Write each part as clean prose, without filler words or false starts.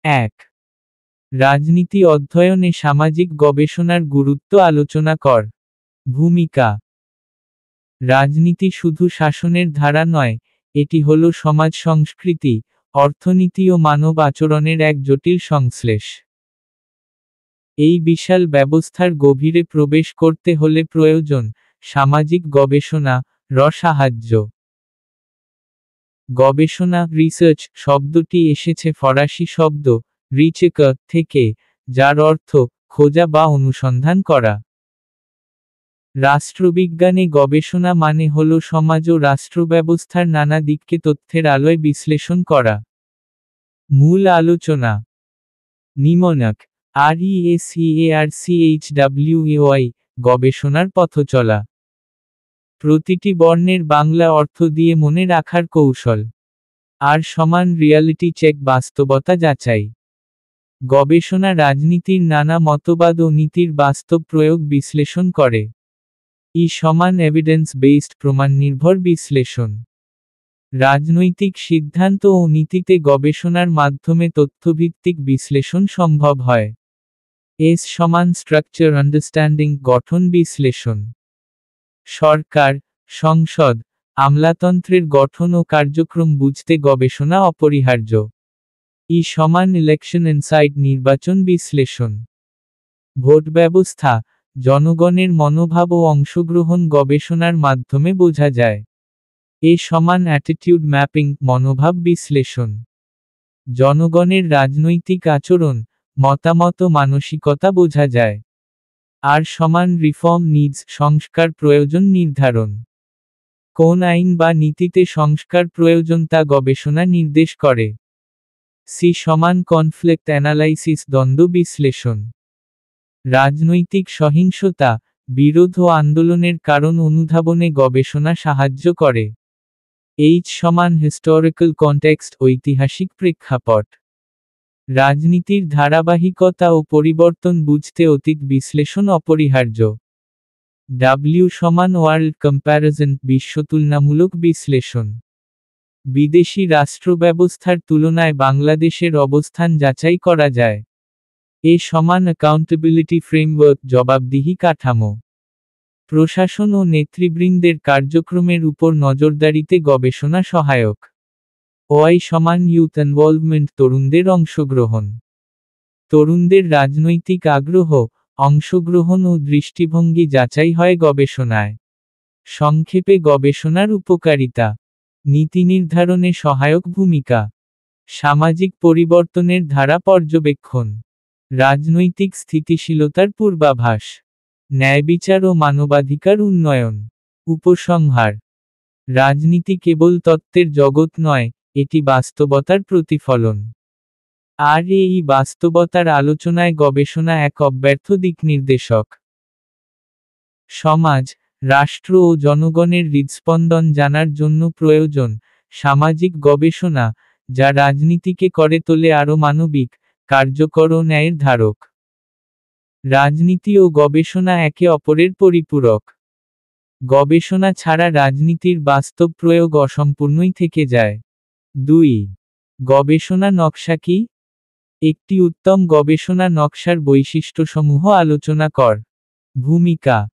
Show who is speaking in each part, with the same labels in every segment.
Speaker 1: এক। রাজনীতি অধ্যয়নে সামাজিক গবেষণার গুরুত্ব আলোচনা কর। ভূমিকা। রাজনীতি শুধু শাসনের ধারা নয়, এটি হল সমাজ সংস্কৃতি, অর্থনীতি ও মানব আচরণের এক জটিল সংশ্লেষ। এই বিশাল ব্যবস্থার গভীরে প্রবেশ করতে হলে প্রয়োজন সামাজিক গবেষণা সাহায্য। গবেষণা রিসার্চ শব্দটি এসেছে ফরাসি শব্দ রিচেকার থেকে, যার অর্থ খোঁজা বা অনুসন্ধান করা। রাষ্ট্রবিজ্ঞানে গবেষণা মানে হল সমাজ ও রাষ্ট্রব্যবস্থার নানা দিককে তথ্যের আলোয় বিশ্লেষণ করা। মূল আলোচনা। নিমনক RESEARCHWAY গবেষণার পথচলা। প্রতিটি বর্ণের বাংলা অর্থ দিয়ে মনে রাখার কৌশল। রিয়ালিটি চেক বাস্তবতা যাচাই। গবেষণা রাজনীতির নানা মতবাদ ও নীতির বাস্তব প্রয়োগ বিশ্লেষণ করে। এভিডেন্স বেসড প্রমাণ নির্ভর বিশ্লেষণ। রাজনৈতিক সিদ্ধান্ত ও নীতিতে গবেষণার মাধ্যমে তথ্যভিত্তিক বিশ্লেষণ সম্ভব হয়। স্ট্রাকচার আন্ডারস্ট্যান্ডিং গঠন বিশ্লেষণ। সরকার, সংসদ, আমলাতন্ত্রের গঠন ও কার্যক্রম বুঝতে গবেষণা অপরিহার্য। ইলেকশন ইনসাইট নির্বাচন বিশ্লেষণ। ভোট ব্যবস্থা, জনগণের মনোভাব ও অংশগ্রহণ গবেষণার মাধ্যমে বোঝা যায়। অ্যাটিটিউড ম্যাপিং মনোভাব বিশ্লেষণ। জনগণের রাজনৈতিক আচরণ, মতামত ও মানসিকতা বোঝা যায়। রিফর্ম নিডস সংস্কার প্রয়োজন নির্ধারণ। কোন আইন বা নীতিতে সংস্কার প্রয়োজন তা গবেষণা নির্দেশ করে। কনফ্লিক্ট অ্যানালাইসিস দ্বন্দ্ব বিশ্লেষণ। রাজনৈতিক সহিংসতা, বিরোধ ও আন্দোলনের কারণ অনুধাবনে গবেষণা সাহায্য করে। হিস্টোরিক্যাল কনটেক্সট ঐতিহাসিক প্রেক্ষাপট। রাজনীতির ধারাবাহিকতা ও পরিবর্তন বুঝতে অতীত বিশ্লেষণ অপরিহার্য। ওয়ার্ল্ড কম্প্যারিজন বিশ্বতুলনামূলক বিশ্লেষণ। বিদেশি রাষ্ট্রব্যবস্থার তুলনায় বাংলাদেশের অবস্থান যাচাই করা যায়। অ্যাকাউন্টেবিলিটি ফ্রেমওয়ার্ক জবাবদিহি কাঠামো। প্রশাসন ও নেতৃবৃন্দের কার্যক্রমের উপর নজরদারিতে গবেষণা সহায়ক। ইউথ ইনভলভমেন্ট তরুণদের অংশগ্রহণ। তরুণদের রাজনৈতিক আগ্রহ, অংশগ্রহণ ও দৃষ্টিভঙ্গি যাচাই হয় গবেষণায়। সংক্ষেপে গবেষণার উপকারিতা। নীতি নির্ধারণে সহায়ক ভূমিকা। সামাজিক পরিবর্তনের ধারা পর্যবেক্ষণ। রাজনৈতিক স্থিতিশীলতার পূর্বাভাস। ন্যায়বিচার ও মানবাধিকার উন্নয়ন। উপসংহার। রাজনীতি কেবল তত্ত্বের জগৎ নয়, এটি বাস্তবতার প্রতিফলন। এই বাস্তবতার আলোচনায় গবেষণা এক অব্যর্থ দিকনির্দেশক। সমাজ, রাষ্ট্র ও জনগণের হৃদস্পন্দন জানার জন্য প্রয়োজন সামাজিক গবেষণা, যা রাজনীতিকে করে তোলে আরও মানবিক, কার্যকর ও ন্যায়ের ধারক। রাজনীতি ও গবেষণা একে অপরের পরিপূরক। গবেষণা ছাড়া রাজনীতির বাস্তব প্রয়োগ অসম্পূর্ণই থেকে যায়। 2. গবেষণা নকশা কি? একটি উত্তম গবেষণা নকশার বৈশিষ্ট্যসমূহ আলোচনা কর। ভূমিকা।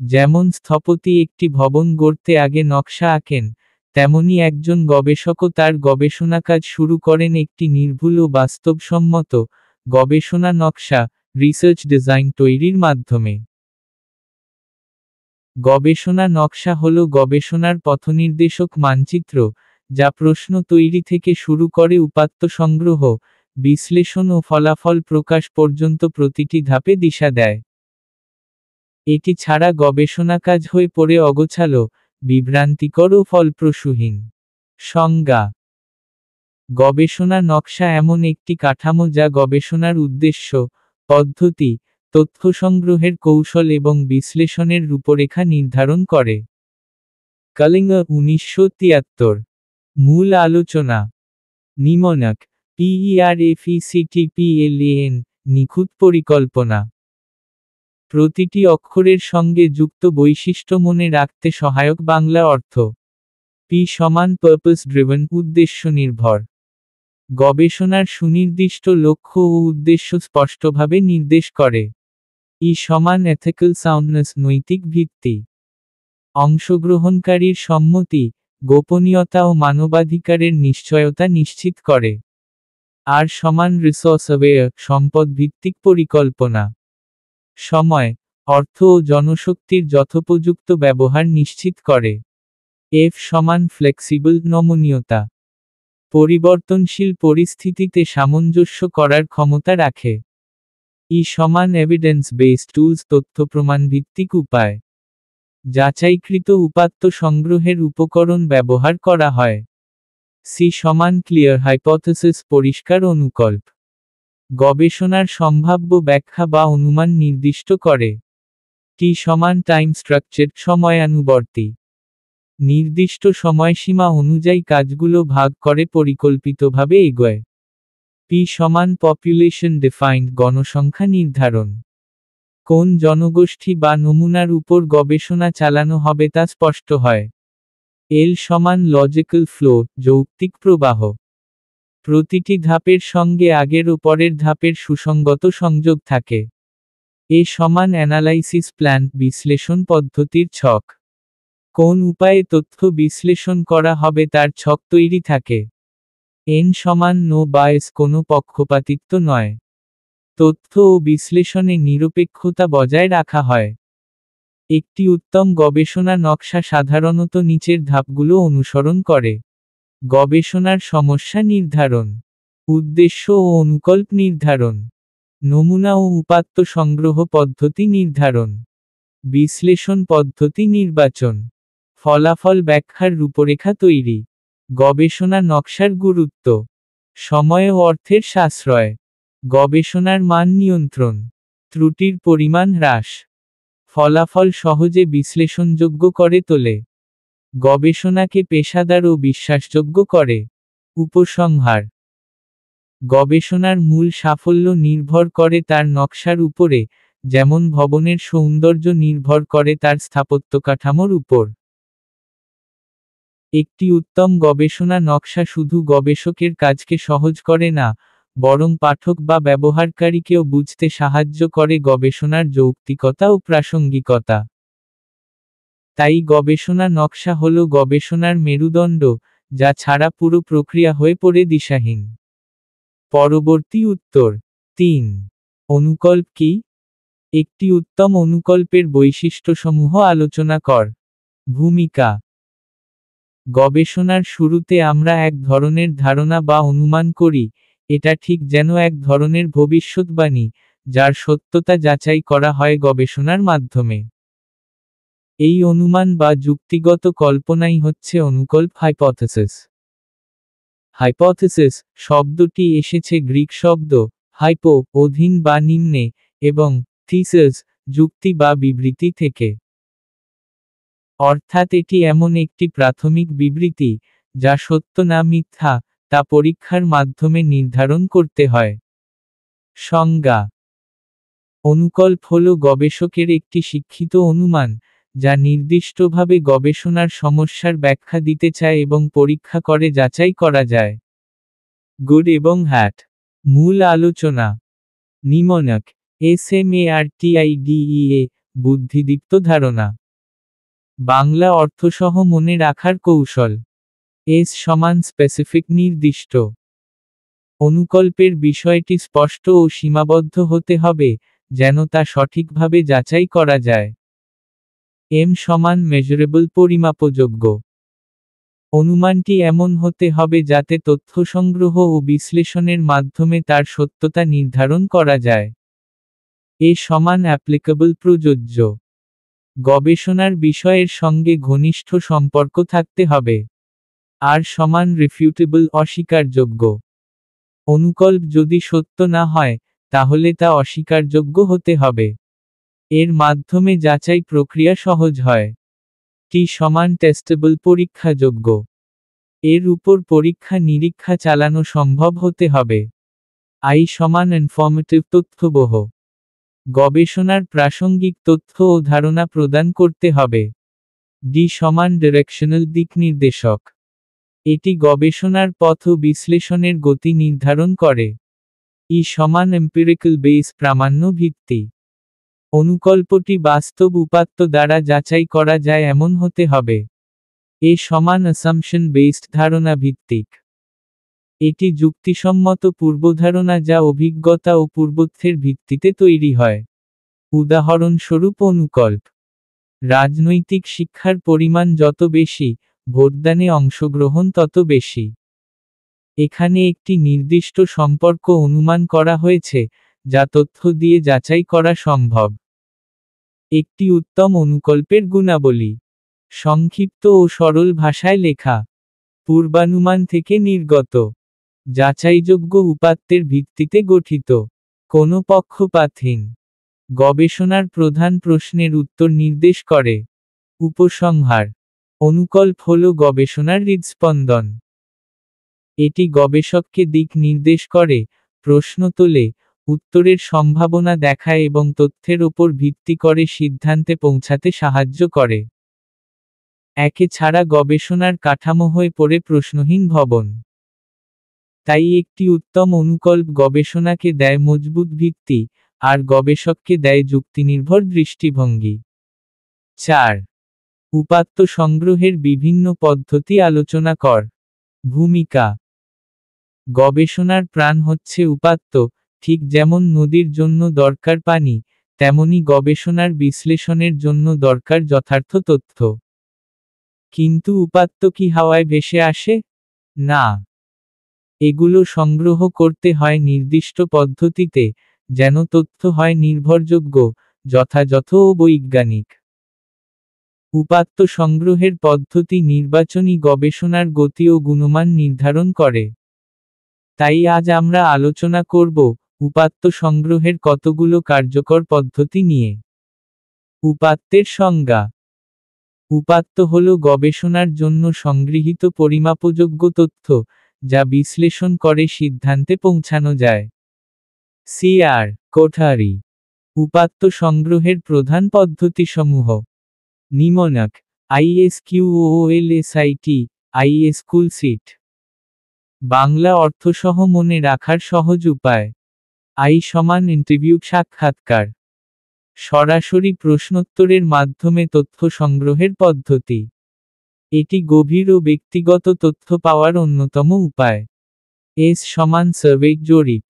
Speaker 1: যেমন স্থপতি একটি ভবন গড়তে আগে নকশা আঁকেন, তেমনি একজন গবেষকও তার গবেষণা কাজ শুরু করেন একটি নির্ভুল ও বাস্তবসম্মত গবেষণা নকশা রিসার্চ ডিজাইন তৈরির মাধ্যমে। গবেষণা নকশা হল গবেষণার পথনির্দেশক মানচিত্র, যা প্রশ্ন তৈরি থেকে শুরু করে উপাত্ত সংগ্রহ, বিশ্লেষণ ও ফলাফল প্রকাশ পর্যন্ত প্রতিটি ধাপে দিশা দেয়। এটি ছাড়া গবেষণা কাজ হয়ে পড়ে অগোছালো, বিভ্রান্তিকর ও ফলপ্রসূহীন। সংজ্ঞা। গবেষণা নকশা এমন একটি কাঠামো যা গবেষণার উদ্দেশ্য, পদ্ধতি, তথ্য সংগ্রহের কৌশল এবং বিশ্লেষণের রূপরেখা নির্ধারণ করে। কালিঙ্গার 1973। মূল আলোচনা। নিমনক PERFECTPLAN নিখুঁত পরিকল্পনা। প্রতিটি অক্ষরের সঙ্গে যুক্ত বৈশিষ্ট্য মনে রাখতে সহায়ক বাংলা অর্থ। পারপাস ড্রিভেন উদ্দেশ্য নির্ভর। গবেষণার সুনির্দিষ্ট লক্ষ্য ও উদ্দেশ্য স্পষ্টভাবে নির্দেশ করে। ই সমান এথিক্যাল সাউন্ডনেস, নৈতিক ভিত্তি। অংশগ্রহণকারীর সম্মতি, গোপনীয়তা ও মানবাধিকারের নিশ্চয়তা নিশ্চিত করে। আর সমান রিসোর্স অ্যাওয়্যার, সম্পদ ভিত্তিক পরিকল্পনা। সময়, অর্থ ও জনশক্তির যথোপযুক্ত ব্যবহার নিশ্চিত করে। এফ সমান ফ্লেক্সিবল, নমনীয়তা। পরিবর্তনশীল পরিস্থিতিতে সামঞ্জস্য করার ক্ষমতা রাখে। ই সমান এভিডেন্স বেসড টুলস, তথ্য প্রমাণ ভিত্তিক উপায়। যাচাইকৃত উপাত্ত সংগ্রহের উপকরণ ব্যবহার করা হয়। সি সমান ক্লিয়ার হাইপোথেসিস, পরিষ্কার অনুকল্প। গবেষণার সম্ভাব্য ব্যাখ্যা বা অনুমান নির্দিষ্ট করে। টি সমান টাইম স্ট্রাকচার, সময়ানুবর্তী। নির্দিষ্ট সময়সীমা অনুযায়ী কাজগুলো ভাগ করে পরিকল্পিতভাবে এগোয়। পি সমান পপুলেশন ডিফাইন্ড, গণসংখ্যা নির্ধারণ। কোন জনগোষ্ঠী বা নমুনার উপর গবেষণা চালানো হবে তা স্পষ্ট হয়। এল সমান লজিক্যাল ফ্লো, যৌক্তিক প্রবাহ। প্রতিটি ধাপের সঙ্গে আগের ও পরের ধাপের সুসংগত সংযোগ থাকে। এ সমান অ্যানালাইসিস প্ল্যান, বিশ্লেষণ পদ্ধতির ছক। কোন উপায়ে তথ্য বিশ্লেষণ করা হবে তার ছক তৈরি থাকে। এন সমান নো বায়াস, কোনো পক্ষপাতিত্ব নয়। তথ্য ও বিশ্লেষণে নিরপেক্ষতা বজায় রাখা হয়। একটি উত্তম গবেষণা নকশা সাধারণত নিচের ধাপগুলো অনুসরণ করে। গবেষণার সমস্যা নির্ধারণ, উদ্দেশ্য ও অনুকল্প নির্ধারণ, নমুনা ও উপাত্ত সংগ্রহ পদ্ধতি নির্ধারণ, বিশ্লেষণ পদ্ধতি নির্বাচন, ফলাফল ব্যাখ্যার রূপরেখা তৈরি। গবেষণা নকশার গুরুত্ব, সময় ও অর্থের সাশ্রয়, গবেষণার মান নিয়ন্ত্রণ, ত্রুটির পরিমাণ হ্রাস, ফলাফল সহজে বিশ্লেষণযোগ্য করে তোলে, গবেষণাকে পেশাদার ও বিশ্বাসযোগ্য করে। উপসংহার: গবেষণার মূল সাফল্য নির্ভর করে তার নকশার উপরে, যেমন ভবনের সৌন্দর্য নির্ভর করে তার স্থাপত্য কাঠামোর উপর। একটি উত্তম গবেষণা নকশা শুধু গবেষকের কাজকে সহজ করে না, বরং পাঠক বা ব্যবহারকারীকেও বুঝতে সাহায্য করে গবেষণার যৌক্তিকতা ও প্রাসঙ্গিকতা। তাই গবেষণা নকশা হল গবেষণার মেরুদণ্ড, যা ছাড়া পুরো প্রক্রিয়া হয়ে পড়ে দিশাহীন। পরবর্তী উত্তর ৩। অনুকল্প কি? একটি উত্তম অনুকল্পের বৈশিষ্ট্যসমূহ আলোচনা কর। ভূমিকা: গবেষণার শুরুতে আমরা এক ধরনের ধারণা বা অনুমান করি, এটা ঠিক যেন এক ধরনের ভবিষ্যদ্বাণী, যার সত্যতা যাচাই করা হয় গবেষণার মাধ্যমে। এই অনুমান বা যুক্তিগত কল্পনাই হচ্ছে অনুকল্প হাইপোথেসিস। হাইপোথেসিস শব্দটি এসেছে গ্রিক শব্দ হাইপো, অধীন বা নিম্নে, এবং থিসিস, যুক্তি বা বিবৃতি থেকে। অর্থাৎ এটি এমন একটি প্রাথমিক বিবৃতি, যা সত্য না মিথ্যা, তা পরীক্ষার মাধ্যমে নির্ধারণ করতে হয়। সংজ্ঞা: অনুকল্প হল গবেষকের একটি শিক্ষিত অনুমান, যা নির্দিষ্টভাবে গবেষণার সমস্যার ব্যাখ্যা দিতে চায় এবং পরীক্ষা করে যাচাই করা যায়। গুড এবং হ্যাট। মূল আলোচনা: নিমনক, SMARTIDEA, বুদ্ধিদীপ্ত ধারণা। বাংলা অর্থসহ মনে রাখার কৌশল। এস সমান স্পেসিফিক, নির্দিষ্ট। অনুকল্পের বিষয়টি স্পষ্ট ও সীমাবদ্ধ হতে হবে, যেন তা সঠিকভাবে যাচাই করা যায়। এম সমান মেজারেবল, পরিমাপযোগ্য। অনুমানটি এমন হতে হবে যাতে তথ্য সংগ্রহ ও বিশ্লেষণের মাধ্যমে তার সত্যতা নির্ধারণ করা যায়। এ সমান অ্যাপ্লিকেবল, প্রযোজ্য। গবেষণার বিষয়ের সঙ্গে ঘনিষ্ঠ সম্পর্ক থাকতে হবে। আর সমান রিফিউটেবল, অস্বীকারযোগ্য। অনুকল্প যদি সত্য না হয়, তাহলে তা অস্বীকারযোগ্য হতে হবে। এর মাধ্যমে যাচাই প্রক্রিয়া সহজ হয়। টি সমান টেস্টেবল, পরীক্ষাযোগ্য। এর উপর পরীক্ষা নিরীক্ষা চালানো সম্ভব হতে হবে। আই সমান ইনফরমেটিভ, তথ্যবহ। গবেষণার প্রাসঙ্গিক তথ্য ও ধারণা প্রদান করতে হবে। ডি সমান ডিরেকশনাল, দিক নির্দেশক। এটি গবেষণার পথ ও বিশ্লেষণের গতি নির্ধারণ করে। ই সমান এম্পিরিক্যাল বেস প্রামাণ্য ভিত্তি। অনুকল্পটি বাস্তব উপাত্ত দ্বারা যাচাই করা যায় এমন হতে হবে। এ সমান অ্যাসাম্পশন বেসড ধারণা ভিত্তিক। এটি যুক্তিসম্মত পূর্বধারণা যা অভিজ্ঞতা ও পূর্বত্বের ভিত্তিতে তৈরি হয়। উদাহরণস্বরূপ অনুকল্প। রাজনৈতিক শিক্ষার পরিমাণ যত বেশি, ভোটদানে অংশগ্রহণ তত বেশি। এখানে একটি নির্দিষ্ট সম্পর্ক অনুমান করা হয়েছে, যা তথ্য দিয়ে যাচাই করা সম্ভব। একটি উত্তম অনুকল্পের গুণাবলী। সংক্ষিপ্ত ও সরল ভাষায় লেখা। পূর্বানুমান থেকে নির্গত। যাচাইযোগ্য উপাত্তের ভিত্তিতে গঠিত। কোনো পক্ষপাতহীন। গবেষণার প্রধান প্রশ্নের উত্তর নির্দেশ করে। উপসংহার। অনুকল্প হল গবেষণার হৃদস্পন্দন। এটি গবেষককে দিক নির্দেশ করে, প্রশ্ন তোলে, উত্তরের সম্ভাবনা দেখায় এবং তথ্যের ওপর ভিত্তি করে সিদ্ধান্তে পৌঁছাতে সাহায্য করে। একে ছাড়া গবেষণার কাঠামো হয়ে পড়ে প্রশ্নহীন ভবন। তাই একটি উত্তম অনুকল্প গবেষণাকে দেয় মজবুত ভিত্তি, আর গবেষককে দেয় যুক্তিনির্ভর দৃষ্টিভঙ্গি। 4. উপাত্ত সংগ্রহের বিভিন্ন পদ্ধতি আলোচনা কর। ভূমিকা। গবেষণার প্রাণ হচ্ছে উপাত্ত, ঠিক যেমন নদীর জন্য দরকার পানি, তেমনি গবেষণার বিশ্লেষণের জন্য দরকার যথার্থ তথ্য। কিন্তু উপাত্ত কি হাওয়ায় ভেসে আসে? না। এগুলো সংগ্রহ করতে হয় নির্দিষ্ট পদ্ধতিতে, যেন তথ্য হয় নির্ভরযোগ্য, যথাযথ ও বৈজ্ঞানিক। উপাত্ত সংগ্রহের পদ্ধতি নির্বাচনী গবেষণার গতি ও গুণমান নির্ধারণ করে। তাই আজ আমরা আলোচনা করব উপাত্ত সংগ্রহের কতগুলো কার্যকর পদ্ধতি নিয়ে। উপাত্তের সংজ্ঞা। উপাত্ত হল গবেষণার জন্য সংগৃহীত পরিমাপযোগ্য তথ্য, যা বিশ্লেষণ করে সিদ্ধান্তে পৌঁছানো যায়। সিআর কোঠারি। উপাত্ত সংগ্রহের প্রধান পদ্ধতিসমূহ। নিমনক, আইএসকিউওএলএসআইটি, আইএসকুলসিট। বাংলা অর্থসহ মনে রাখার সহজ উপায়। আই সমান ইন্টারভিউ সাক্ষাৎকার। সরাসরি প্রশ্নোত্তরের মাধ্যমে তথ্য সংগ্রহের পদ্ধতি। এটি গভীর ও ব্যক্তিগত তথ্য পাওয়ার অন্যতম উপায়। এস সমান সার্ভে জরিপ।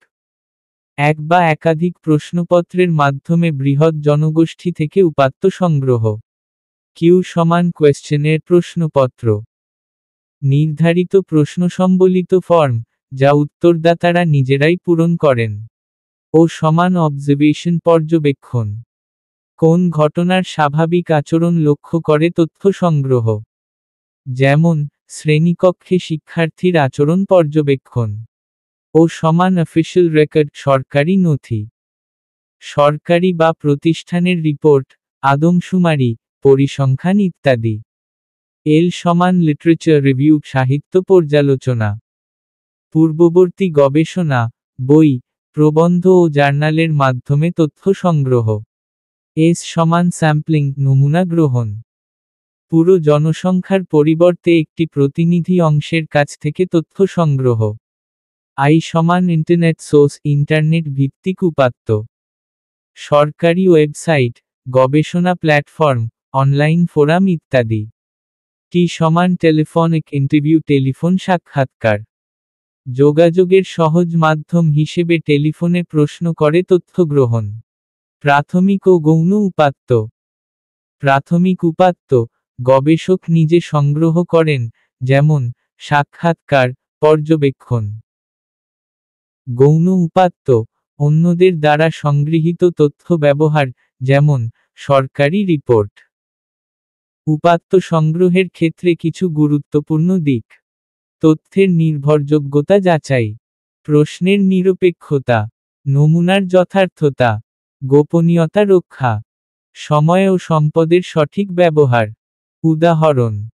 Speaker 1: এক বা একাধিক প্রশ্নপত্রের মাধ্যমে বৃহৎ জনগোষ্ঠী থেকে উপাত্ত সংগ্রহ। কিউ সমান কোয়েশ্চেনের প্রশ্নপত্র। নির্ধারিত প্রশ্ন সম্বলিত ফর্ম, যা উত্তরদাতারা নিজেরাই পূরণ করেন। ও সমান অবজারভেশন পর্যবেক্ষণ। কোন ঘটনার স্বাভাবিক আচরণ লক্ষ্য করে তথ্য সংগ্রহ। যেমন, শ্রেণীকক্ষে শিক্ষার্থীর আচরণ পর্যবেক্ষণ। ও সমান অফিসিয়াল রেকর্ড সরকারি নথি। সরকারি বা প্রতিষ্ঠানের রিপোর্ট, আদমশুমারি, পরিসংখ্যান ইত্যাদি। এল সমান লিটারেচার রিভিউ সাহিত্য পর্যালোচনা। পূর্ববর্তী গবেষণা, বই, প্রবন্ধ ও জার্নালের মাধ্যমে তথ্য সংগ্রহ। এস সমান স্যাম্পলিং নমুনা গ্রহণ। পুরো জনসংখ্যার পরিবর্তে একটি প্রতিনিধি অংশের কাছ থেকে তথ্য সংগ্রহ। আই সমান ইন্টারনেট সোর্স ইন্টারনেট ভিত্তিক উপাত্ত। সরকারি ওয়েবসাইট, গবেষণা প্ল্যাটফর্ম, অনলাইন ফোরাম ইত্যাদি। টি সমান টেলিফোনিক ইন্টারভিউ টেলিফোন সাক্ষাৎকার। যোগাযোগের সহজ মাধ্যম হিসেবে টেলিফোনে প্রশ্ন করে তথ্য গ্রহণ। প্রাথমিক ও গৌণ উপাত্ত। প্রাথমিক উপাত্ত, গবেষক নিজে সংগ্রহ করেন, যেমন, সাক্ষাৎকার, পর্যবেক্ষণ। গৌণ উপাত্ত, অন্যদের দ্বারা সংগৃহীত তথ্য ব্যবহার, যেমন, সরকারি রিপোর্ট। উপাত্ত সংগ্রহের ক্ষেত্রে কিছু গুরুত্বপূর্ণ দিক। তথ্যের নির্ভরযোগ্যতা যাচাই। প্রশ্নের নিরপেক্ষতা। নমুনার যথার্থতা। গোপনীয়তা রক্ষা। সময় ও সম্পদের সঠিক ব্যবহার। উদাহরণ।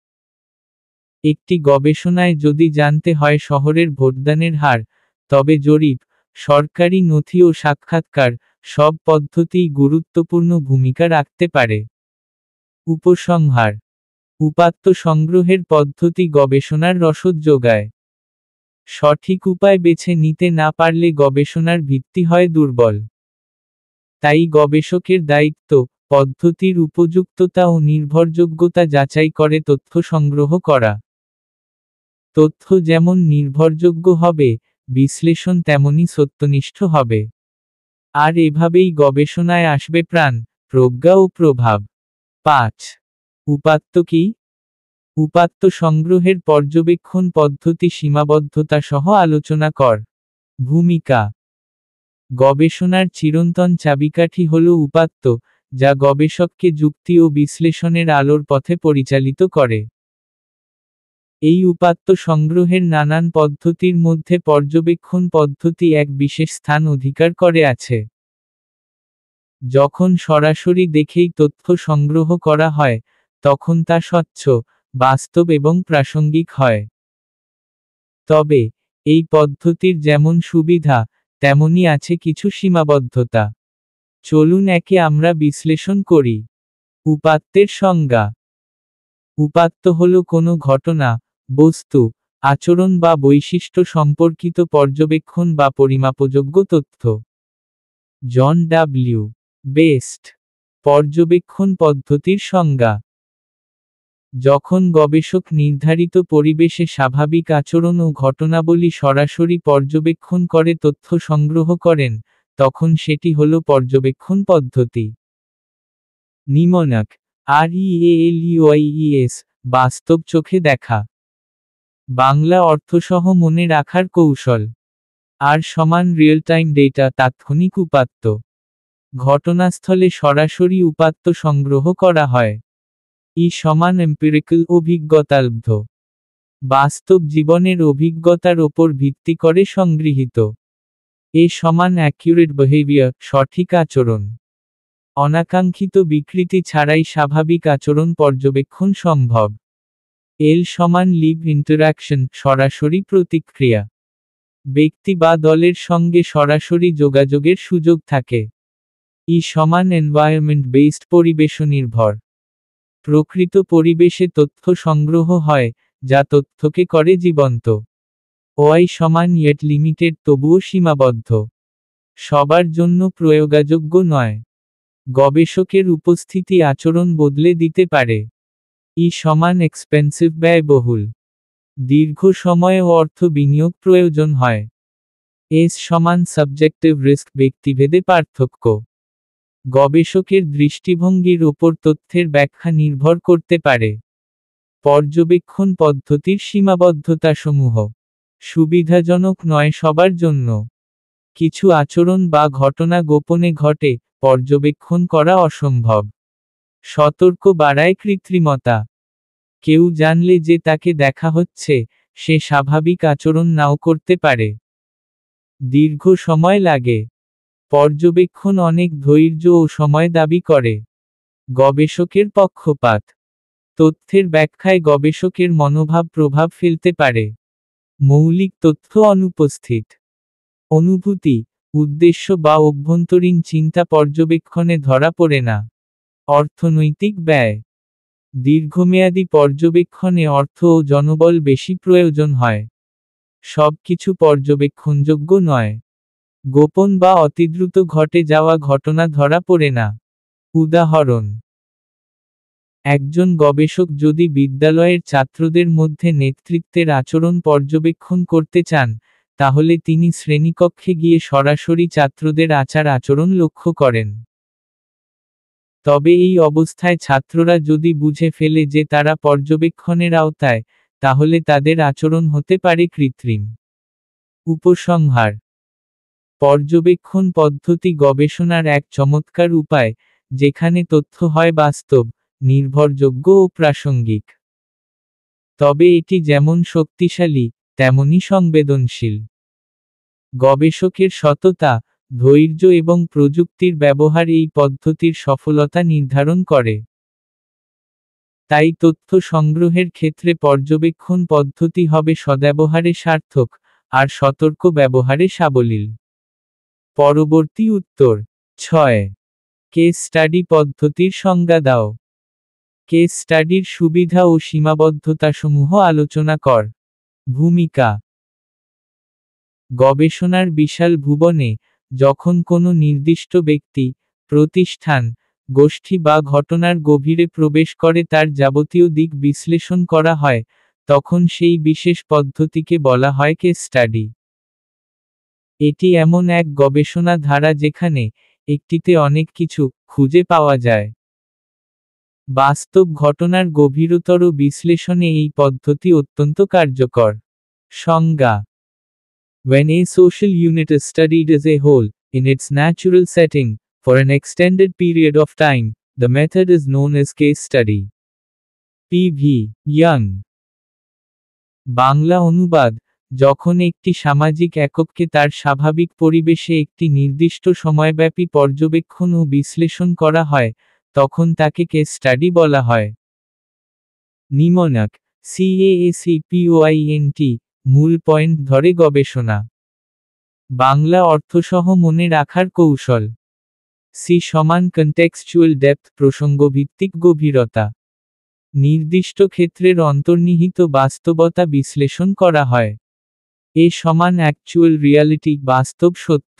Speaker 1: একটি গবেষণায় যদি জানতে হয় শহরের ভোটদানের হার, তবে জরিপ, সরকারি নথি ও সাক্ষাৎকার, সব পদ্ধতিই গুরুত্বপূর্ণ ভূমিকা রাখতে পারে। উপসংহার। উপাত্ত সংগ্রহের পদ্ধতি গবেষণার রসদ যোগায়। সঠিক উপায় বেছে নিতে না পারলে গবেষণার ভিত্তি হয় দুর্বল। তাই গবেষকের দায়িত্ব, পদ্ধতির উপযুক্ততা ও নির্ভরযোগ্যতা যাচাই করে তথ্য সংগ্রহ করা। তথ্য যেমন নির্ভরযোগ্য হবে, বিশ্লেষণ তেমনি সত্যনিষ্ঠ হবে। আর এভাবেই গবেষণায় আসবে প্রাণ, প্রজ্ঞা ও প্রভাব। 5. উপাত্ত কি? উপাত্ত সংগ্রহের পর্যবেক্ষণ পদ্ধতি সীমাবদ্ধতা সহ আলোচনা কর। ভূমিকা। গবেষণার চিরন্তন চাবিকাঠি হল উপাত্ত, যা গবেষককে যুক্তি ও বিশ্লেষণের আলোর পথে পরিচালিত করে। এই উপাত্ত সংগ্রহের নানান পদ্ধতির মধ্যে পর্যবেক্ষণ পদ্ধতি এক বিশেষ স্থান অধিকার করে আছে। যখন সরাসরি দেখেই তথ্য সংগ্রহ করা হয়, তখন তা স্বচ্ছ, বাস্তব এবং প্রাসঙ্গিক হয়। তবে, এই পদ্ধতির যেমন সুবিধা, তেমনি আছে কিছু সীমাবদ্ধতা। চলুন একে আমরা বিশ্লেষণ করি। উপাত্তের সংজ্ঞা। উপাত্ত হল কোনো ঘটনা, বস্তু, আচরণ বা বৈশিষ্ট্য সম্পর্কিত পর্যবেক্ষণ বা পরিমাপযোগ্য তথ্য। John W. বেস্ট। পর্যবেক্ষণ পদ্ধতির সংজ্ঞা। যখন গবেষক নির্ধারিত পরিবেশে স্বাভাবিক আচরণ ও ঘটনাবলী সরাসরি পর্যবেক্ষণ করে তথ্য সংগ্রহ করেন, তখন সেটি হল পর্যবেক্ষণ পদ্ধতি। নিমনক, REALUIES, বাস্তব চোখে দেখা। বাংলা অর্থসহ মনে রাখার কৌশল। আর সমান রিয়েল টাইম ডেটা, তাৎক্ষণিক উপাত্ত। ঘটনাস্থলে সরাসরি উপাত্ত সংগ্রহ করা হয়। সমান এম্পিরিক্যাল, অভিজ্ঞতালব্ধ। বাস্তব জীবনের অভিজ্ঞতার ওপর ভিত্তি করে সংগৃহীত। সমান অ্যাকিউরেট বিহেভিয়ার, সঠিক আচরণ। অনাকাঙ্ক্ষিত বিকৃতি ছাড়াই স্বাভাবিক আচরণ পর্যবেক্ষণ সম্ভব। সমান লিভ ইন্টারাকশন, সরাসরি প্রতিক্রিয়া। ব্যক্তি বা দলের সঙ্গে সরাসরি যোগাযোগের সুযোগ থাকে। সমান এনভায়রনমেন্ট বেসড, পরিবেশ নির্ভর। প্রকৃত পরিবেশে তথ্য সংগ্রহ হয়, যা তথ্যকে করে জীবন্ত। সমান ইয়েট লিমিটেড, তবুও সীমাবদ্ধ। সবার জন্য প্রয়োগযোগ্য নয়। গবেষকের উপস্থিতি আচরণ বদলে দিতে পারে। সমান এক্সপেন্সিভ, ব্যয়বহুল। দীর্ঘ সময় ও অর্থ বিনিয়োগ প্রয়োজন হয়। সমান সাবজেক্টিভ রিস্ক, ব্যক্তিভেদে পার্থক্য। গবেষকের দৃষ্টিভঙ্গির ওপর তথ্যের ব্যাখ্যা নির্ভর করতে পারে। পর্যবেক্ষণ পদ্ধতির সীমাবদ্ধতাসমূহ। সুবিধাজনক নয় সবার জন্য। কিছু আচরণ বা ঘটনা গোপনে ঘটে, পর্যবেক্ষণ করা অসম্ভব। সতর্ক বাড়ায় কৃত্রিমতা। কেউ জানলে যে তাকে দেখা হচ্ছে, সে স্বাভাবিক আচরণ নাও করতে পারে। দীর্ঘ সময় লাগে। পর্যবেক্ষণ অনেক ধৈর্য ও সময় দাবি করে। গবেষকের পক্ষপাত। তথ্যের ব্যাখ্যায় গবেষকের মনোভাব প্রভাব ফেলতে পারে। মৌলিক তথ্য অনুপস্থিত। অনুভূতি, উদ্দেশ্য বা অভ্যন্তরীণ চিন্তা পর্যবেক্ষণে ধরা পড়ে না। অর্থনৈতিক ব্যয়। দীর্ঘমেয়াদী পর্যবেক্ষণে অর্থ ও জনবল বেশি প্রয়োজন হয়। সবকিছু পর্যবেক্ষণযোগ্য নয়। গোপন বা অতিদ্রুত ঘটে যাওয়া ঘটনা ধরা পড়ে না। উদাহরণ: একজন গবেষক যদি বিদ্যালয়ের ছাত্রদের মধ্যে নেতৃত্বের আচরণ পর্যবেক্ষণ করতে চান, তাহলে তিনি শ্রেণীকক্ষে গিয়ে সরাসরি ছাত্রদের আচার-আচরণ লক্ষ্য করেন। তবে এই অবস্থায় ছাত্ররা যদি বুঝে ফেলে যে তারা পর্যবেক্ষণের আওতায়, তাহলে তাদের আচরণ হতে পারে কৃত্রিম। উপসংহার: পর্যবেক্ষণ পদ্ধতি গবেষণার এক চমৎকার উপায়, যেখানে তথ্য হয় বাস্তব, নির্ভরযোগ্য ও প্রাসঙ্গিক। তবে এটি যেমন শক্তিশালী, তেমনি সংবেদনশীল। গবেষকের সততা, ধৈর্য এবং প্রযুক্তির ব্যবহার এই পদ্ধতির সফলতা নির্ধারণ করে। তাই তথ্য সংগ্রহের ক্ষেত্রে পর্যবেক্ষণ পদ্ধতি হবে সদ্ব্যবহারে সার্থক, আর সতর্ক ব্যবহারে সাবলীল। পরবর্তী উত্তর: 6. কেস স্টাডি পদ্ধতির সংজ্ঞা দাও। কেস স্টাডির সুবিধা ও সীমাবদ্ধতাসমূহ আলোচনা কর। ভূমিকা। গবেষণার বিশাল ভুবনে, যখন কোনো নির্দিষ্ট ব্যক্তি, প্রতিষ্ঠান, গোষ্ঠী বা ঘটনার গভীরে প্রবেশ করে তার যাবতীয় দিক বিশ্লেষণ করা হয়, তখন সেই বিশেষ পদ্ধতিকে বলা হয় কেস স্টাডি। এটি এমন এক গবেষণা ধারা যেখানে, একটিতে অনেক কিছু, খুঁজে পাওয়া যায়। বাস্তব ঘটনার গভীরতর বিশ্লেষণে এই পদ্ধতি অত্যন্ত কার্যকর। সংজ্ঞা। When a social unit is studied as a whole, in its natural setting, for an extended period of time, the method is known as case study. P.V. Young. Bangla অনুবাদ। যখন একটি সামাজিক একককে তার স্বাভাবিক পরিবেশে একটি নির্দিষ্ট সময়ব্যাপী পর্যবেক্ষণ ও বিশ্লেষণ করা হয়, তখন তাকে কেস স্টাডি বলা হয়। নিমনাক। CASEPOINT, মূল পয়েন্ট ধরে গবেষণা। বাংলা অর্থসহ মনে রাখার কৌশল। কনটেক্সচুয়াল ডেপথ, প্রসঙ্গভিত্তিক গভীরতা। নির্দিষ্ট ক্ষেত্রের অন্তর্নিহিত বাস্তবতা বিশ্লেষণ করা হয়। অ্যাকচুয়াল রিয়ালিটি, বাস্তব সত্য।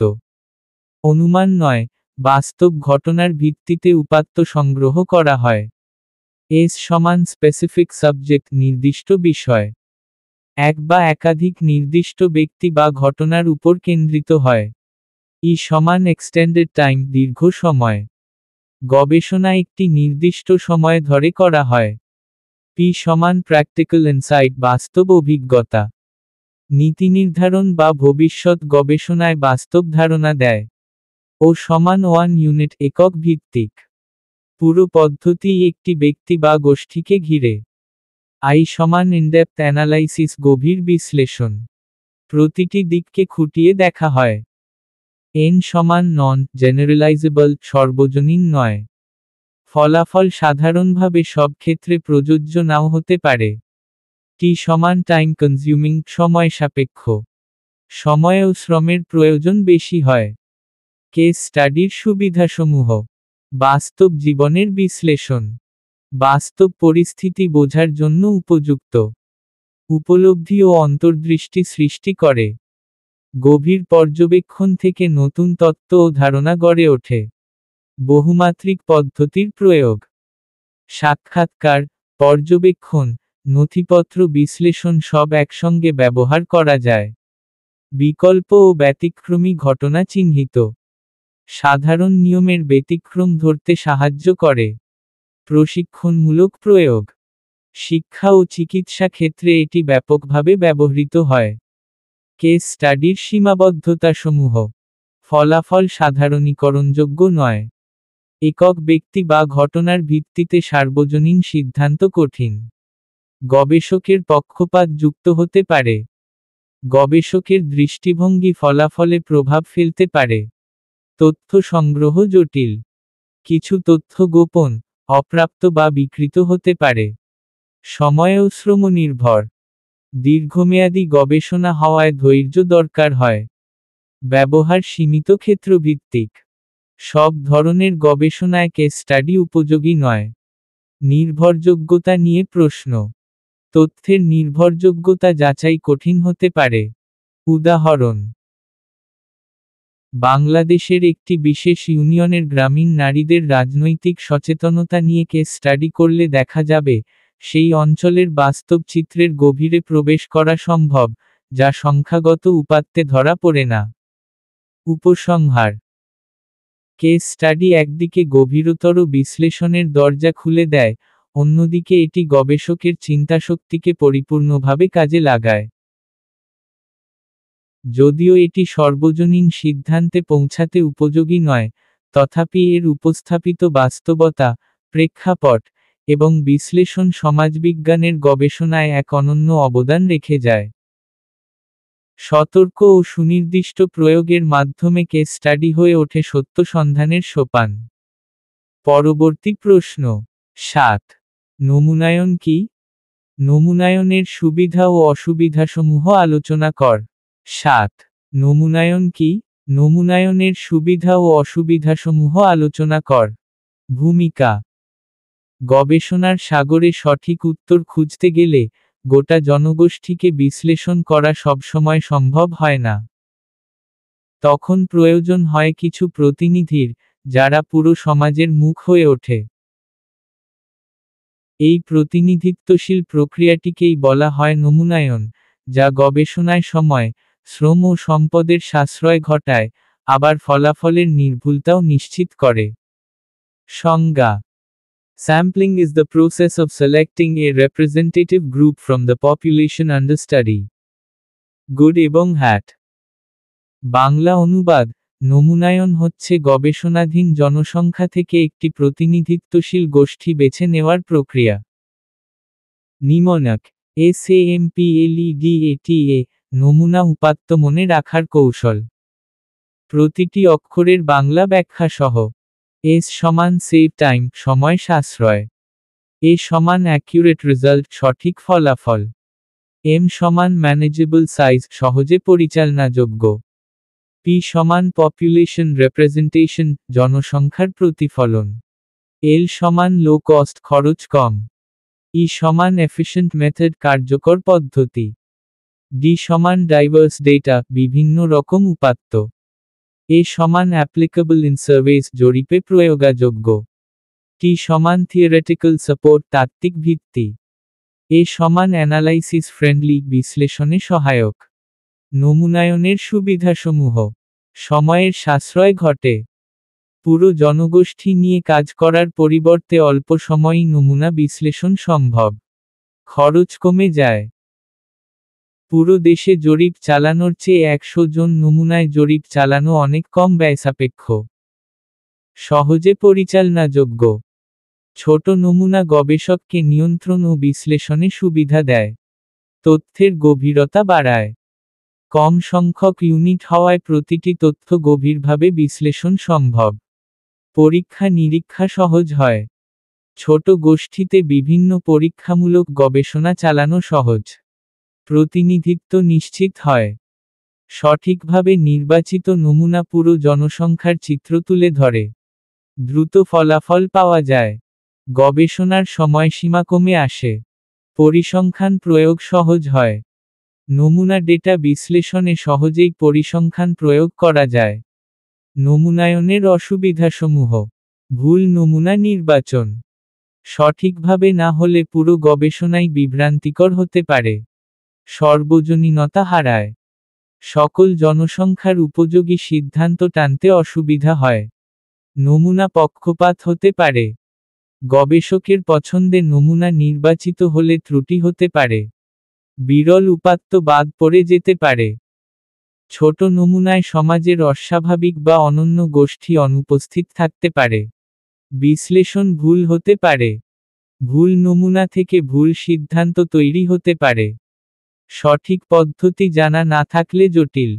Speaker 1: অনুমান নয়, বাস্তব ঘটনার ভিত্তিতে উপাত্ত সংগ্রহ করা হয়। স্পেসিফিক সাবজেক্ট, নির্দিষ্ট বিষয়। এক বা একাধিক নির্দিষ্ট ব্যক্তি বা ঘটনার উপর কেন্দ্রিত হয়। এক্সটেন্ডেড টাইম, দীর্ঘ সময়। গবেষণা একটি নির্দিষ্ট সময় ধরে করা হয়। প্র্যাকটিক্যাল ইনসাইট, বাস্তব অভিজ্ঞতা। নীতি নির্ধারণ বা ভবিষ্যৎ গবেষণায় বাস্তব ধারণা দেয়। 1 ইউনিট, একক ভিত্তিক। পুরো পদ্ধতি একটি ব্যক্তি বা গোষ্ঠীকে ঘিরে। ইনডেপথ অ্যানালাইসিস, গভীর বিশ্লেষণ। প্রতিটি দিককে খুঁটিয়ে দেখা হয়। নন জেনারেলাইজেবল, সর্বজনীন নয়। ফলাফল সাধারণভাবে সব ক্ষেত্রে প্রযোজ্য নাও হতে পারে। টাইম কনজিউমিং, সময় সাপেক্ষ। সময় ও শ্রমের প্রয়োজন বেশি হয়। কেস স্টাডির সুবিধাসমূহ। বাস্তব জীবনের বিশ্লেষণ। বাস্তব পরিস্থিতি বোঝার জন্য উপযুক্ত। উপলব্ধি ও অন্তর্দৃষ্টি সৃষ্টি করে। গভীর পর্যবেক্ষণ থেকে নতুন তত্ত্ব ও ধারণা গড়ে ওঠে। বহুমাত্রিক পদ্ধতির প্রয়োগ। সাক্ষাৎকার, পর্যবেক্ষণ, নথিপত্র বিশ্লেষণ সব একসঙ্গে ব্যবহার করা যায়। বিকল্প ও ব্যতিক্রমী ঘটনা চিহ্নিত। সাধারণ নিয়মের ব্যতিক্রম ধরতে সাহায্য করে। প্রশিক্ষণমূলক প্রয়োগ। শিক্ষা ও চিকিৎসা ক্ষেত্রে এটি ব্যাপকভাবে ব্যবহৃত হয়। কেস স্টাডির সীমাবদ্ধতাসমূহ। ফলাফল সাধারণীকরণযোগ্য নয়। একক ব্যক্তি বা ঘটনার ভিত্তিতে সার্বজনীন সিদ্ধান্ত কঠিন। গবেষকের পক্ষপাত যুক্ত হতে পারে। গবেষকের দৃষ্টিভঙ্গি ফলাফলে প্রভাব ফেলতে পারে। তথ্য সংগ্রহ জটিল। কিছু তথ্য গোপন, অপ্রাপ্ত বা বিকৃত হতে পারে। সময় ও শ্রম নির্ভর। দীর্ঘমেয়াদী গবেষণা হওয়ায় ধৈর্য দরকার হয়। ব্যবহার সীমিত ক্ষেত্রভিত্তিক। সব ধরনের গবেষণায় কেস স্টাডি উপযোগী নয়। নির্ভরযোগ্যতা নিয়ে প্রশ্ন। তথ্যের নির্ভরযোগ্যতা যাচাই কঠিন হতে পারে। উদাহরণ। বাংলাদেশের একটি বিশেষ ইউনিয়নের গ্রামীণ নারীদের রাজনৈতিক সচেতনতা নিয়ে কেস স্টাডি করলে দেখা যাবে, সেই অঞ্চলের বাস্তব চিত্রের গভীরে প্রবেশ করা সম্ভব, যা সংখ্যাগত উপাত্তে ধরা পড়ে না। উপসংহার। কেস স্টাডি একদিকে গভীরতর বিশ্লেষণের দরজা খুলে দেয়, অন্যদিকে এটি গবেষকের চিন্তাশক্তিকে পরিপূর্ণভাবে কাজে লাগায়। যদিও এটি সর্বজনীন সিদ্ধান্তে পৌঁছাতে উপযোগী নয়, তথাপি এর উপস্থাপিত বাস্তবতা, প্রেক্ষাপট, এবং বিশ্লেষণ সমাজবিজ্ঞানের গবেষণায় এক অনন্য অবদান রেখে যায়। সতর্ক ও সুনির্দিষ্ট প্রয়োগের মাধ্যমে কেস স্টাডি হয়ে ওঠে সত্য সন্ধানের সোপান। পরবর্তী প্রশ্ন 7। নমুনায়ন কি? নমুনায়নের সুবিধা ও অসুবিধাসমূহ আলোচনা কর। 7। নমুনায়ন কি? নমুনায়নের সুবিধা ও অসুবিধাসমূহ আলোচনা কর। ভূমিকা। গবেষণার সাগরে সঠিক উত্তর খুঁজতে গেলে গোটা জনগোষ্ঠীকে বিশ্লেষণ করা সবসময় সম্ভব হয় না। তখন প্রয়োজন হয় কিছু প্রতিনিধির, যারা পুরো সমাজের মুখ হয়ে ওঠে। এই প্রতিনিধিত্বশীল প্রক্রিয়াটিকেই বলা হয় নমুনায়ন, যা গবেষণায় সময়, শ্রম ও সম্পদের সাশ্রয় ঘটায়, আবার ফলাফলের নির্ভুলতাও নিশ্চিত করে। সংজ্ঞা: Sampling is the process of selecting a representative group from the population under study. Good এবং হ্যাট। বাংলা অনুবাদ: নমুনায়ন হচ্ছে গবেষণাধীন জনসংখ্যা থেকে একটি প্রতিনিধিত্বশীল গোষ্ঠী বেছে নেওয়ার প্রক্রিয়া। নিমনক: SAMPLEDATA, নমুনা উপাত্ত মনে রাখার কৌশল। প্রতিটি অক্ষরের বাংলা ব্যাখ্যা সহ। S সমান সেভ টাইম, সময় সাশ্রয়। A সমান অ্যাকিউরেট রেজাল্ট, সঠিক ফলাফল। M সমান ম্যানেজেবল সাইজ, সহজে পরিচালনাযোগ্য। P সমান পপুলেশন রিপ্রেজেন্টেশন, জনসংখ্যার প্রতিফলন। L সমান লো কস্ট, খরচ কম। E সমান এফিশিয়েন্ট মেথড, কার্যকর পদ্ধতি। D সমান ডাইভার্স ডেটা, বিভিন্ন রকম উপাত্ত। A সমান অ্যাপ্লিকেবল ইন সার্ভেস, জরিপে প্রয়োগযোগ্য। T সমান থিওরিটিক্যাল সাপোর্ট, তাত্ত্বিক ভিত্তি। A সমান অ্যানালাইসিস ফ্রেন্ডলি, বিশ্লেষণে সহায়ক। নমুনায়নের সুবিধাসমূহ: সময়ের সাশ্রয় ঘটে। পুরো জনগোষ্ঠী নিয়ে কাজ করার পরিবর্তে অল্প সময়েই নমুনা বিশ্লেষণ সম্ভব। খরচ কমে যায়। পুরো দেশে জরিপ চালানোর চেয়ে 100 জন নমুনায় জরিপ চালানো অনেক কম ব্যয়সাপেক্ষ। সহজে পরিচালনাযোগ্য। ছোট নমুনা গবেষককে নিয়ন্ত্রণ ও বিশ্লেষণে সুবিধা দেয়। তথ্যের গভীরতা বাড়ায়। কম সংখ্যক ইউনিট হওয়ায় প্রতিটি তথ্য গভীরভাবে বিশ্লেষণ সম্ভব। পরীক্ষা নিরীক্ষা সহজ হয়। ছোট গোষ্ঠীতে বিভিন্ন পরীক্ষামূলক গবেষণা চালানো সহজ। প্রতিনিধিত্ব নিশ্চিত হয়। সঠিকভাবে নির্বাচিত নমুনা পুরো জনসংখ্যার চিত্র তুলে ধরে। দ্রুত ফলাফল পাওয়া যায়। গবেষণার সময়সীমা কমে আসে। পরিসংখ্যান প্রয়োগ সহজ হয়। নমুনা ডেটা বিশ্লেষণে সহজেই পরিসংখ্যান প্রয়োগ করা যায়। নমুনায়নের অসুবিধাসমূহ: ভুল নমুনা নির্বাচন। সঠিকভাবে না হলে পুরো গবেষণাই বিভ্রান্তিকর হতে পারে। সর্বজনীনতা হারায়। সকল জনসংখ্যার উপযোগী সিদ্ধান্ত টানতে অসুবিধা হয়। নমুনা পক্ষপাত হতে পারে। গবেষকের পছন্দে নমুনা নির্বাচিত হলে ত্রুটি হতে পারে। বিরল উপাত্ত বাদ পড়ে যেতে পারে। ছোট নমুনায় সমাজের অস্বাভাবিক বা অনন্য গোষ্ঠী অনুপস্থিত থাকতে পারে। বিশ্লেষণ ভুল হতে পারে। ভুল নমুনা থেকে ভুল সিদ্ধান্ত তৈরি হতে পারে। সঠিক পদ্ধতি জানা না থাকলে জটিল।